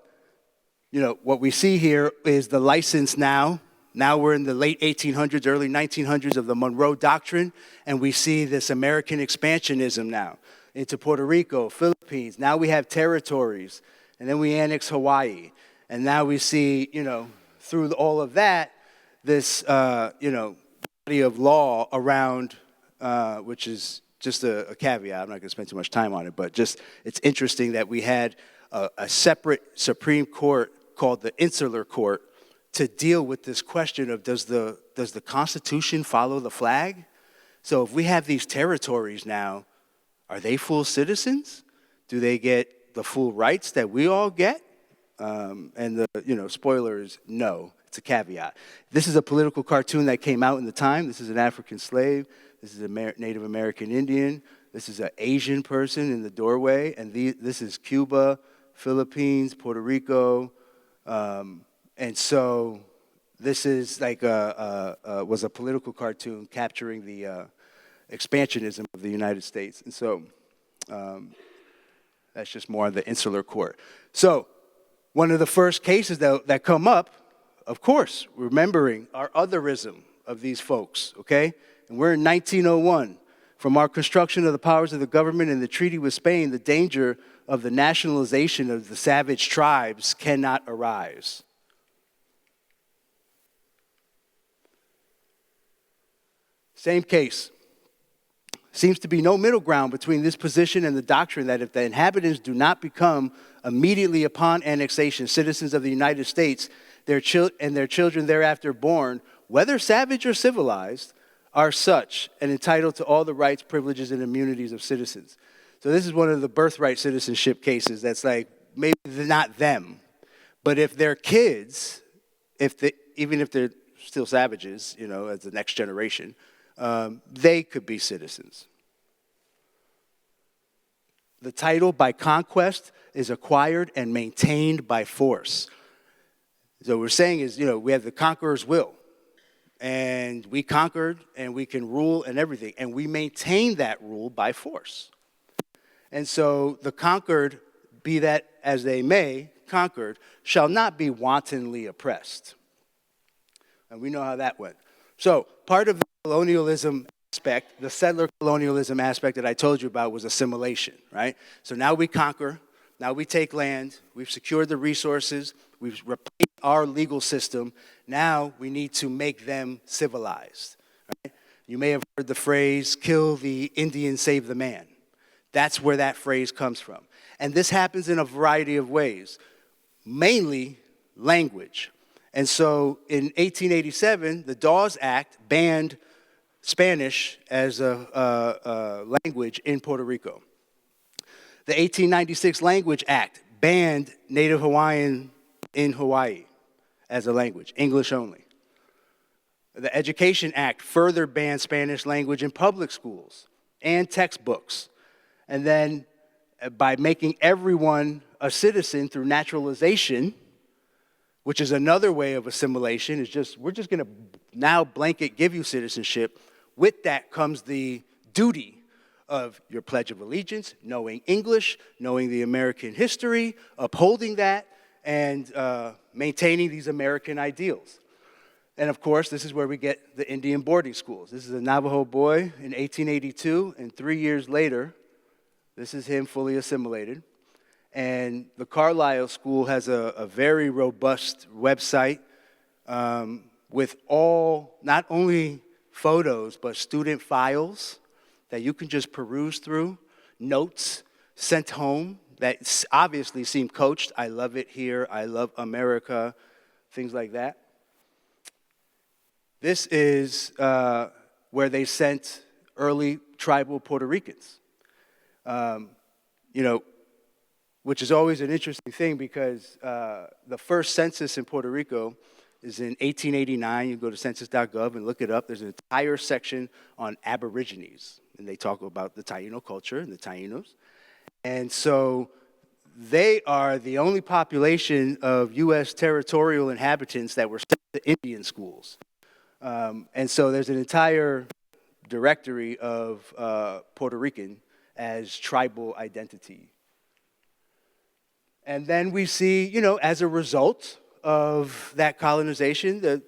what we see here is the license now. Now we're in the late 1800s, early 1900s of the Monroe Doctrine, and we see this American expansionism now into Puerto Rico, Philippines. Now we have territories, and then we annex Hawaii. And now we see, through all of that, this, body of law around, which is just a caveat. I'm not going to spend too much time on it, but just it's interesting that we had a separate Supreme Court called the Insular Court to deal with this question of does the Constitution follow the flag? So if we have these territories now, are they full citizens? Do they get the full rights that we all get? And the spoiler is no. It's a caveat. This is a political cartoon that came out in the time. This is an African slave. This is a Native American Indian. This is an Asian person in the doorway. And this is Cuba, Philippines, Puerto Rico. And so this is like was a political cartoon capturing the expansionism of the United States. And so that's just more on the Insular Court. So one of the first cases that come up, of course, remembering our otherism of these folks, okay? And we're in 1901. From our construction of the powers of the government and the treaty with Spain, the danger of the nationalization of the savage tribes cannot arise. Same case. Seems to be no middle ground between this position and the doctrine that if the inhabitants do not become immediately upon annexation citizens of the United States, their children thereafter born, whether savage or civilized, are such and entitled to all the rights, privileges, and immunities of citizens. So this is one of the birthright citizenship cases that's like, maybe they're not them, but if they're kids, even if they're still savages, as the next generation, they could be citizens. The title by conquest is acquired and maintained by force. So what we're saying is, we have the conqueror's will. And we conquered, and we can rule and everything. And we maintain that rule by force. And so the conquered, be that as they may, conquered, shall not be wantonly oppressed. And we know how that went. So part of the colonialism aspect, the settler colonialism aspect that I told you about was assimilation, right? So now we conquer, now we take land, we've secured the resources, we've replaced our legal system. Now we need to make them civilized. Right? You may have heard the phrase, kill the Indian, save the man. That's where that phrase comes from. And this happens in a variety of ways, mainly language. And so in 1887, the Dawes Act banned Spanish as a language in Puerto Rico. The 1896 Language Act banned Native Hawaiian in Hawaii as a language, English only. The Education Act further banned Spanish language in public schools and textbooks. And then by making everyone a citizen through naturalization, which is another way of assimilation, we're just going to now blanket give you citizenship. With that comes the duty of your Pledge of Allegiance, knowing English, knowing the American history, upholding that, and maintaining these American ideals. And of course, this is where we get the Indian boarding schools. This is a Navajo boy in 1882, and 3 years later, this is him fully assimilated. And the Carlisle School has a very robust website with all, not only photos, but student files that you can just peruse through, notes sent home that obviously seem coached. I love it here, I love America, things like that. This is where they sent early tribal Puerto Ricans. Which is always an interesting thing because the first census in Puerto Rico is in 1889. You go to census.gov and look it up. There's an entire section on Aborigines. and they talk about the Taino culture and the Tainos. And so they are the only population of U.S. territorial inhabitants that were sent to Indian schools. And so there's an entire directory of Puerto Rican as tribal identity. And then we see, you know, as a result of that colonization, the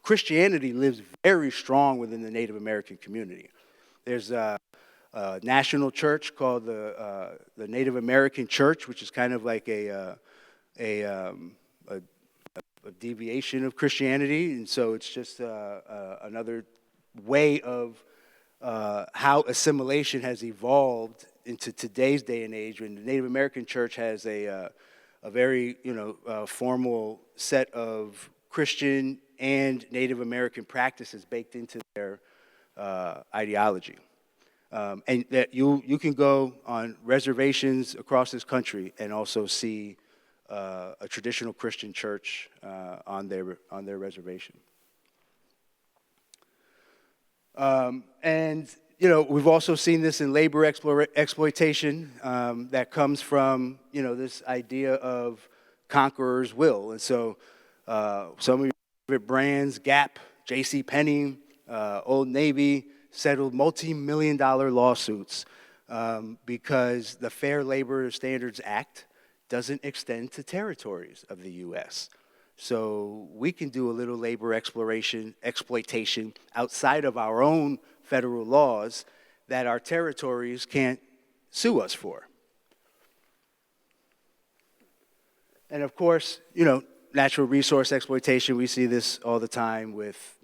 Christianity lives very strong within the Native American community. There's a national church called the Native American Church, which is kind of like a deviation of Christianity, and so it's just another way of how assimilation has evolved into today's day and age. When the Native American Church has a very formal set of Christian and Native American practices baked into their ideology. And that you can go on reservations across this country and also see a traditional Christian church on their reservation. And we've also seen this in labor exploitation that comes from this idea of conqueror's will. And so some of your favorite brands, Gap, J.C. Penney, Old Navy, settled multi-million-dollar lawsuits because the Fair Labor Standards Act doesn't extend to territories of the U.S. So we can do a little labor exploitation outside of our own federal laws that our territories can't sue us for. And of course, natural resource exploitation, we see this all the time with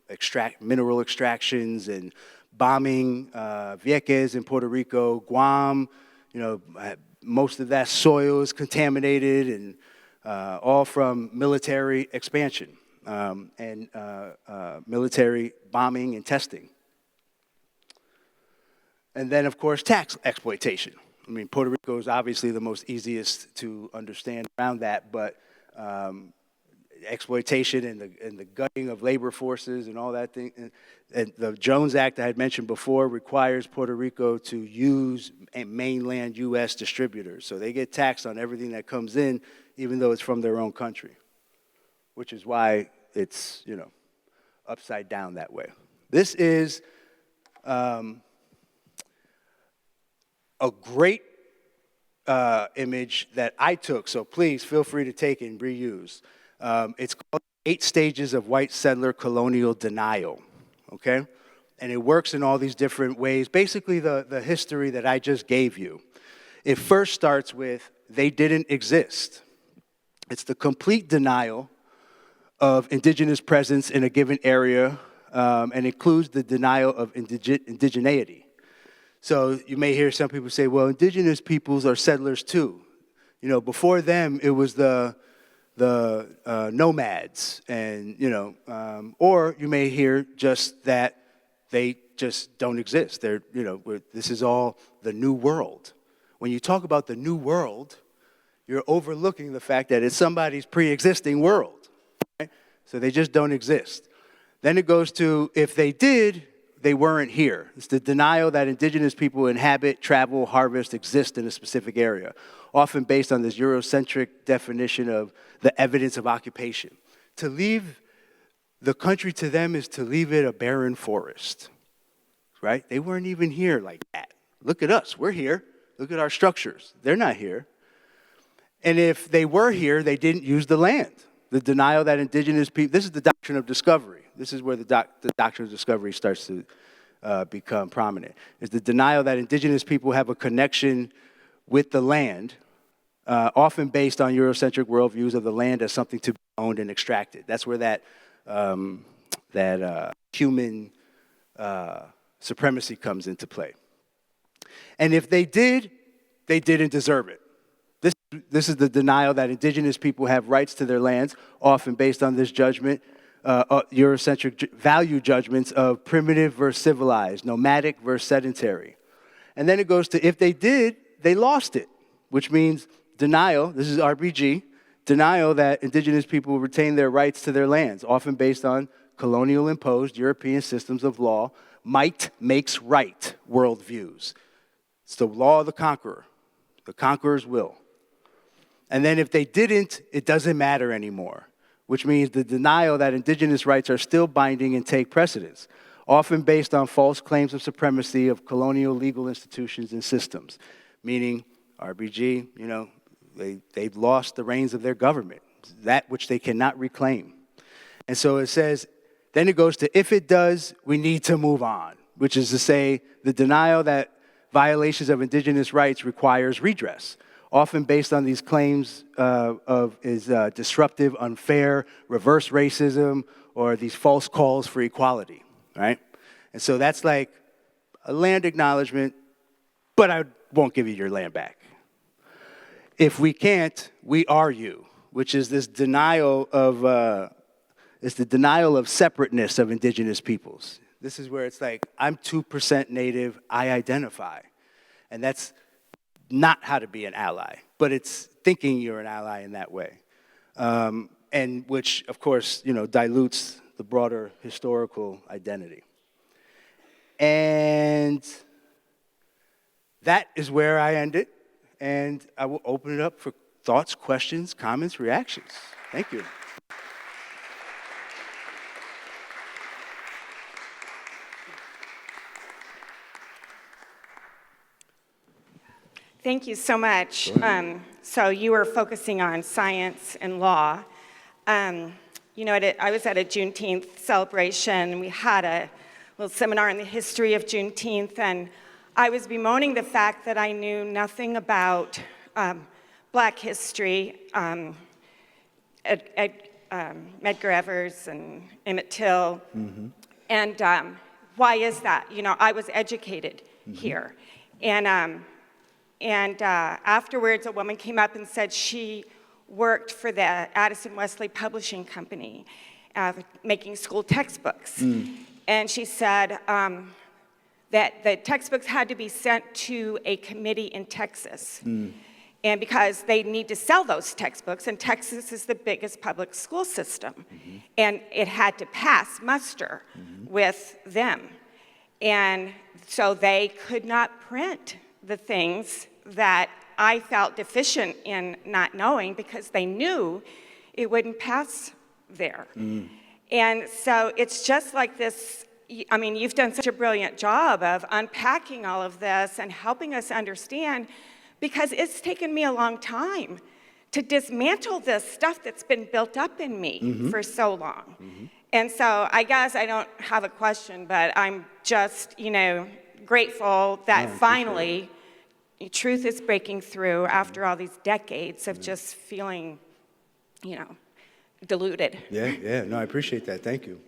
mineral extractions and bombing Vieques in Puerto Rico, Guam. Most of that soil is contaminated, and all from military expansion and military bombing and testing. And then, of course, tax exploitation. I mean, Puerto Rico is obviously the most easiest to understand around that, but exploitation and the gutting of labor forces and all that thing. And the Jones Act I had mentioned before requires Puerto Rico to use mainland U.S. distributors. So they get taxed on everything that comes in, even though it's from their own country, which is why it's, upside down that way. This is a great image that I took, so please feel free to take and reuse. It's called 8 Stages of White Settler Colonial Denial, okay? And it works in all these different ways. Basically, the history that I just gave you. It first starts with, they didn't exist. It's the complete denial of indigenous presence in a given area, and includes the denial of indigeneity. So you may hear some people say, well, indigenous peoples are settlers too. Before them, it was the nomads, and or you may hear just that they just don't exist. They're this is all the new world. When you talk about the new world, you're overlooking the fact that it's somebody's pre-existing world, right? So they just don't exist. Then it goes to, if they did, they weren't here. It's the denial that indigenous people inhabit, travel, harvest, exist in a specific area, often based on this Eurocentric definition of the evidence of occupation. To leave the country to them is to leave it a barren forest, right? They weren't even here like that. Look at us, we're here. Look at our structures. They're not here. And if they were here, they didn't use the land. The denial that indigenous people, this is the doctrine of discovery. This is where the doctrine of discovery starts to become prominent. It's the denial that indigenous people have a connection with the land, often based on Eurocentric worldviews of the land as something to be owned and extracted. That's where that human supremacy comes into play. And if they did, they didn't deserve it. This is the denial that indigenous people have rights to their lands, often based on this judgment, Eurocentric value judgments of primitive versus civilized, nomadic versus sedentary. And then it goes to, if they did, they lost it, which means denial, this is RBG, denial that indigenous people retain their rights to their lands, often based on colonial imposed European systems of law, might makes right worldviews. It's the law of the conqueror's will. And then if they didn't, it doesn't matter anymore, which means the denial that indigenous rights are still binding and take precedence, often based on false claims of supremacy of colonial legal institutions and systems, meaning RBG, they've lost the reins of their government, that which they cannot reclaim. And so it says, then it goes to, if it does, we need to move on, which is to say the denial that violations of indigenous rights requires redress, often based on these claims of disruptive, unfair, reverse racism, or these false calls for equality, right? And so that's like a land acknowledgement, but I won't give you your land back. If we can't, we are you, which is this denial of, it's the denial of separateness of indigenous peoples. This is where it's like, I'm 2% Native, I identify. And that's not how to be an ally, but it's thinking you're an ally in that way. And which, of course, dilutes the broader historical identity. And that is where I end it. And I will open it up for thoughts, questions, comments, reactions. Thank you. Thank you so much. So you were focusing on science and law. I was at a Juneteenth celebration. We had a little seminar on the history of Juneteenth, and I was bemoaning the fact that I knew nothing about Black history, Medgar Evers and Emmett Till. Mm-hmm. And why is that? I was educated here. And afterwards, a woman came up and said she worked for the Addison Wesley Publishing Company, making school textbooks. Mm. And she said that the textbooks had to be sent to a committee in Texas. Mm. And because they need to sell those textbooks, and Texas is the biggest public school system. Mm-hmm. And it had to pass muster with them. And so they could not print the things that I felt deficient in not knowing because they knew it wouldn't pass there. Mm. And so it's just like this, you've done such a brilliant job of unpacking all of this and helping us understand, because it's taken me a long time to dismantle this stuff that's been built up in me for so long. Mm-hmm. And so I guess I don't have a question, but I'm just, grateful that finally truth is breaking through after all these decades of just feeling, deluded. Yeah, no, I appreciate that. Thank you.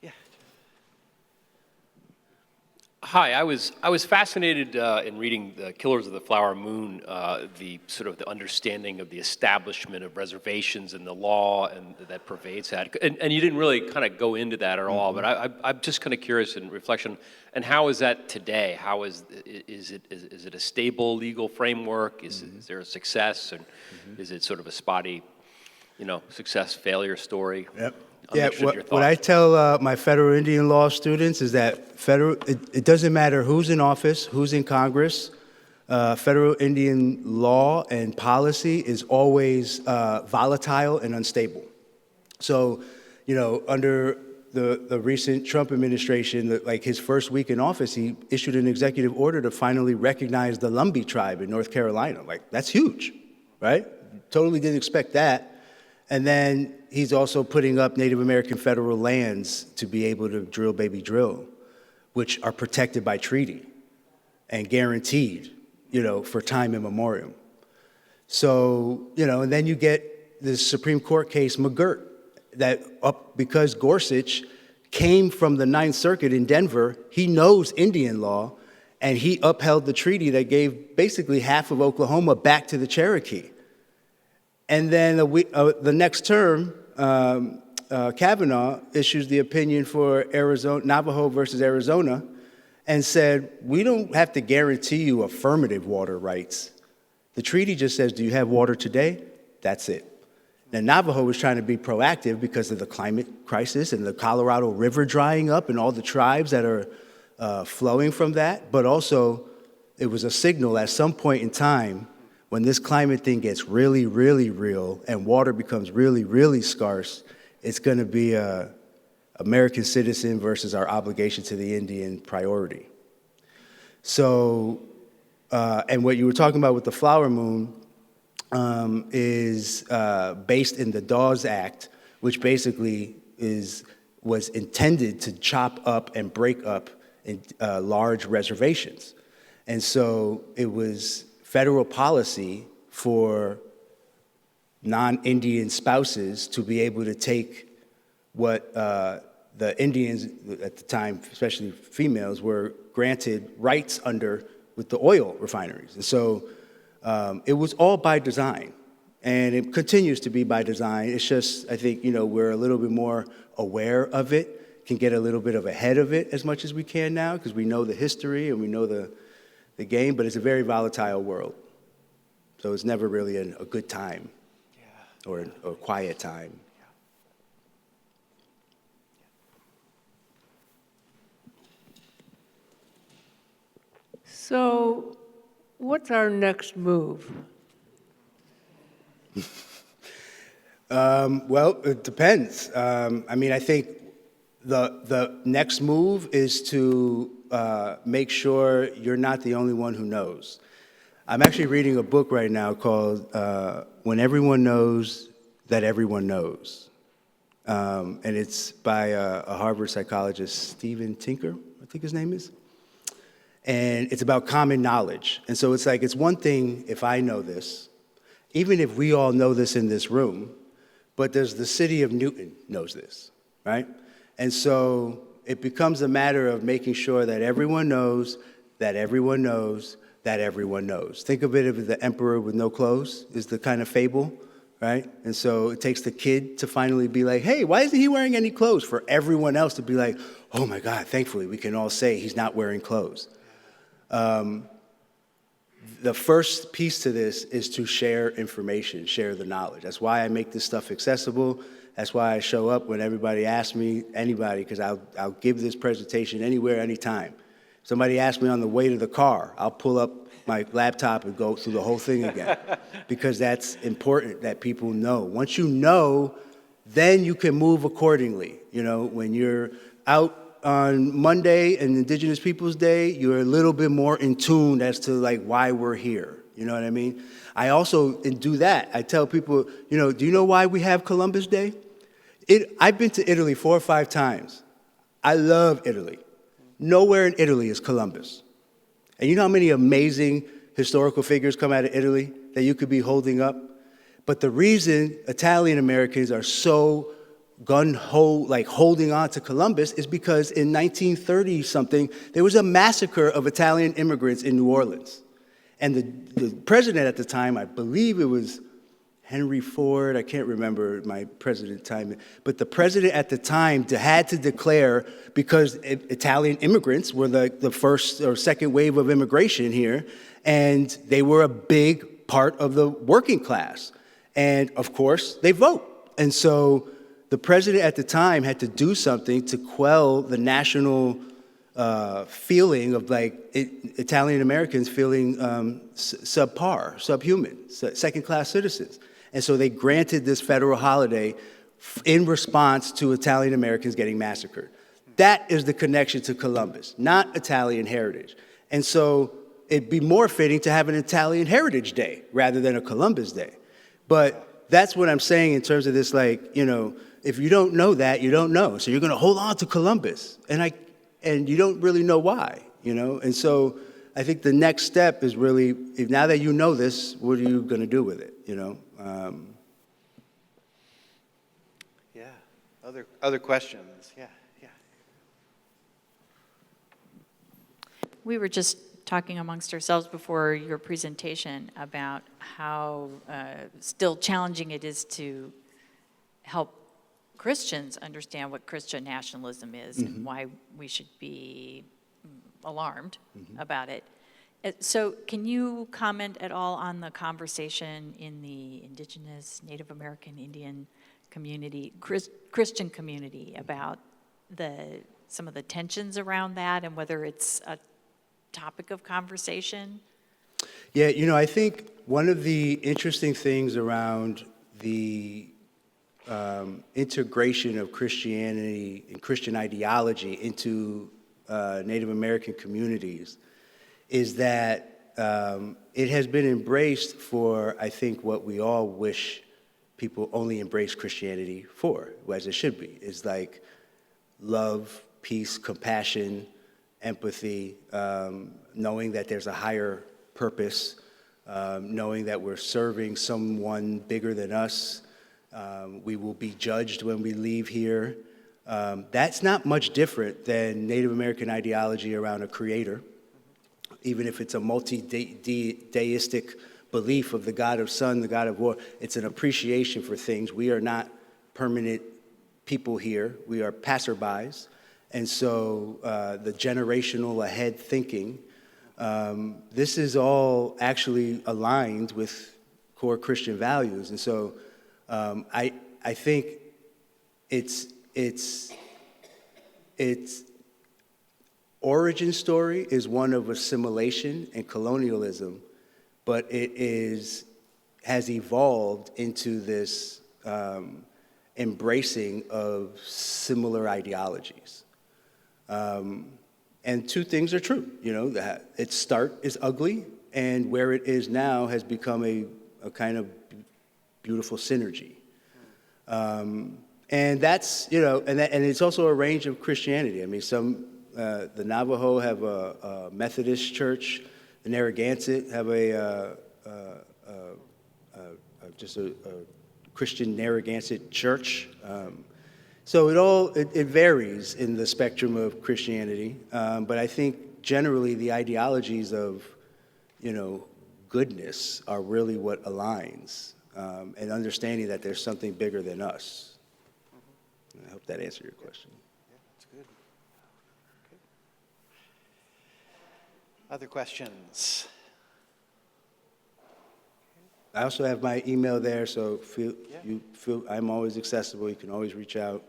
Yeah. Hi, I was fascinated in reading The Killers of the Flower Moon, the sort of the understanding of the establishment of reservations and the law and that pervades that. And you didn't really kind of go into that at all, but I'm just kind of curious in reflection. And how is that today? How is it a stable legal framework? Is there a success, and is it sort of a spotty, success failure story? Yep. Yeah, what I tell my federal Indian law students is that it doesn't matter who's in office, who's in Congress. Federal Indian law and policy is always volatile and unstable. So, under the recent Trump administration, like his first week in office, he issued an executive order to finally recognize the Lumbee tribe in North Carolina. Like, that's huge, right? Totally didn't expect that. And then he's also putting up Native American federal lands to be able to drill, baby, drill, which are protected by treaty and guaranteed, for time immemorial. So, and then you get this Supreme Court case, McGirt, because Gorsuch came from the Ninth Circuit in Denver, he knows Indian law, and he upheld the treaty that gave basically half of Oklahoma back to the Cherokee. And then the next term, Kavanaugh issues the opinion for Navajo versus Arizona, and said, we don't have to guarantee you affirmative water rights. The treaty just says, do you have water today? That's it. Now, Navajo was trying to be proactive because of the climate crisis and the Colorado River drying up and all the tribes that are flowing from that, but also it was a signal at some point in time when this climate thing gets really, really real and water becomes really, really scarce, it's going to be a American citizen versus our obligation to the Indian priority. So, and what you were talking about with the flower moon is based in the Dawes Act, which basically was intended to chop up and break up in, large reservations. And so it was federal policy for non-Indian spouses to be able to take what the Indians at the time, especially females, were granted rights under with the oil refineries. And so it was all by design, and it continues to be by design. It's just, I think, we're a little bit more aware of it, can get a little bit of ahead of it as much as we can now, because we know the history and we know the game, but it's a very volatile world. So it's never really a good time or a quiet time. So, what's our next move? Well, it depends. I think the next move is to make sure you're not the only one who knows. I'm actually reading a book right now called When Everyone Knows That Everyone Knows. And it's by a Harvard psychologist, Steven Tinker, I think his name is. And it's about common knowledge. And so it's like, it's one thing if I know this, even if we all know this in this room, but there's the city of Newton knows this, right? And so it becomes a matter of making sure that everyone knows, that everyone knows, that everyone knows. Think of it as the emperor with no clothes is the kind of fable, right? And so it takes the kid to finally be like, hey, why isn't he wearing any clothes? For everyone else to be like, oh my God, thankfully we can all say he's not wearing clothes. The first piece to this is to share information, share the knowledge. That's why I make this stuff accessible. That's why I show up when everybody asks me, anybody, because I'll give this presentation anywhere, anytime. Somebody asks me on the way to the car, I'll pull up my laptop and go through the whole thing again, because that's important that people know. Once you know, then you can move accordingly. When you're out on Monday and Indigenous Peoples Day, you're a little bit more in tune as to why we're here. You know what I mean? I also do that. I tell people, do you know why we have Columbus Day? I've been to Italy 4 or 5 times. I love Italy. Nowhere in Italy is Columbus. And you know how many amazing historical figures come out of Italy that you could be holding up? But the reason Italian Americans are so gun-ho, holding on to Columbus, is because in 1930-something, there was a massacre of Italian immigrants in New Orleans. And the president at the time, I believe it was Henry Ford, I can't remember my president time, but the president at the time had to declare, because Italian immigrants were the first or second wave of immigration here, and they were a big part of the working class. And of course, they vote. And so the president at the time had to do something to quell the national feeling of Italian Americans feeling subpar, subhuman, second-class citizens. And so they granted this federal holiday in response to Italian Americans getting massacred. That is the connection to Columbus, not Italian heritage. And so it'd be more fitting to have an Italian Heritage Day rather than a Columbus Day. But that's what I'm saying in terms of this, if you don't know that, you don't know. So you're going to hold on to Columbus, and you don't really know why, And so I think the next step is really, now that you know this, what are you going to do with it, Yeah. Other questions? Yeah. We were just talking amongst ourselves before your presentation about how still challenging it is to help Christians understand what Christian nationalism is and why we should be alarmed about it. So can you comment at all on the conversation in the indigenous, Native American, Indian community, Christian community about some of the tensions around that and whether it's a topic of conversation? Yeah, I think one of the interesting things around the integration of Christianity and Christian ideology into Native American communities is that it has been embraced for, I think, what we all wish people only embrace Christianity for, as it should be. It's like love, peace, compassion, empathy, knowing that there's a higher purpose, knowing that we're serving someone bigger than us. We will be judged when we leave here. That's not much different than Native American ideology around a creator, even if it's a multi-deistic belief of the God of sun, the God of war. It's an appreciation for things. We are not permanent people here. We are passerbys. And so the generational ahead thinking, this is all actually aligned with core Christian values. And so I think its origin story is one of assimilation and colonialism, but it has evolved into this embracing of similar ideologies. And two things are true, that its start is ugly, and where it is now has become a kind of beautiful synergy. And that's, and it's also a range of Christianity. I mean, the Navajo have a Methodist church, the Narragansett have just a Christian Narragansett church. So it varies in the spectrum of Christianity, but I think generally the ideologies of, goodness are really what aligns, and understanding that there's something bigger than us. I hope that answered your question. Yeah, that's good. Okay. Other questions? I also have my email there, so I'm always accessible. You can always reach out.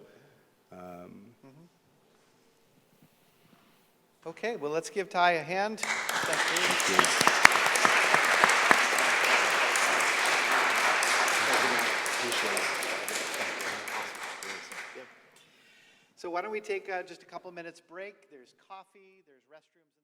Okay, well, let's give Ty a hand. Thank you. So why don't we take just a couple minutes break? There's coffee, there's restrooms.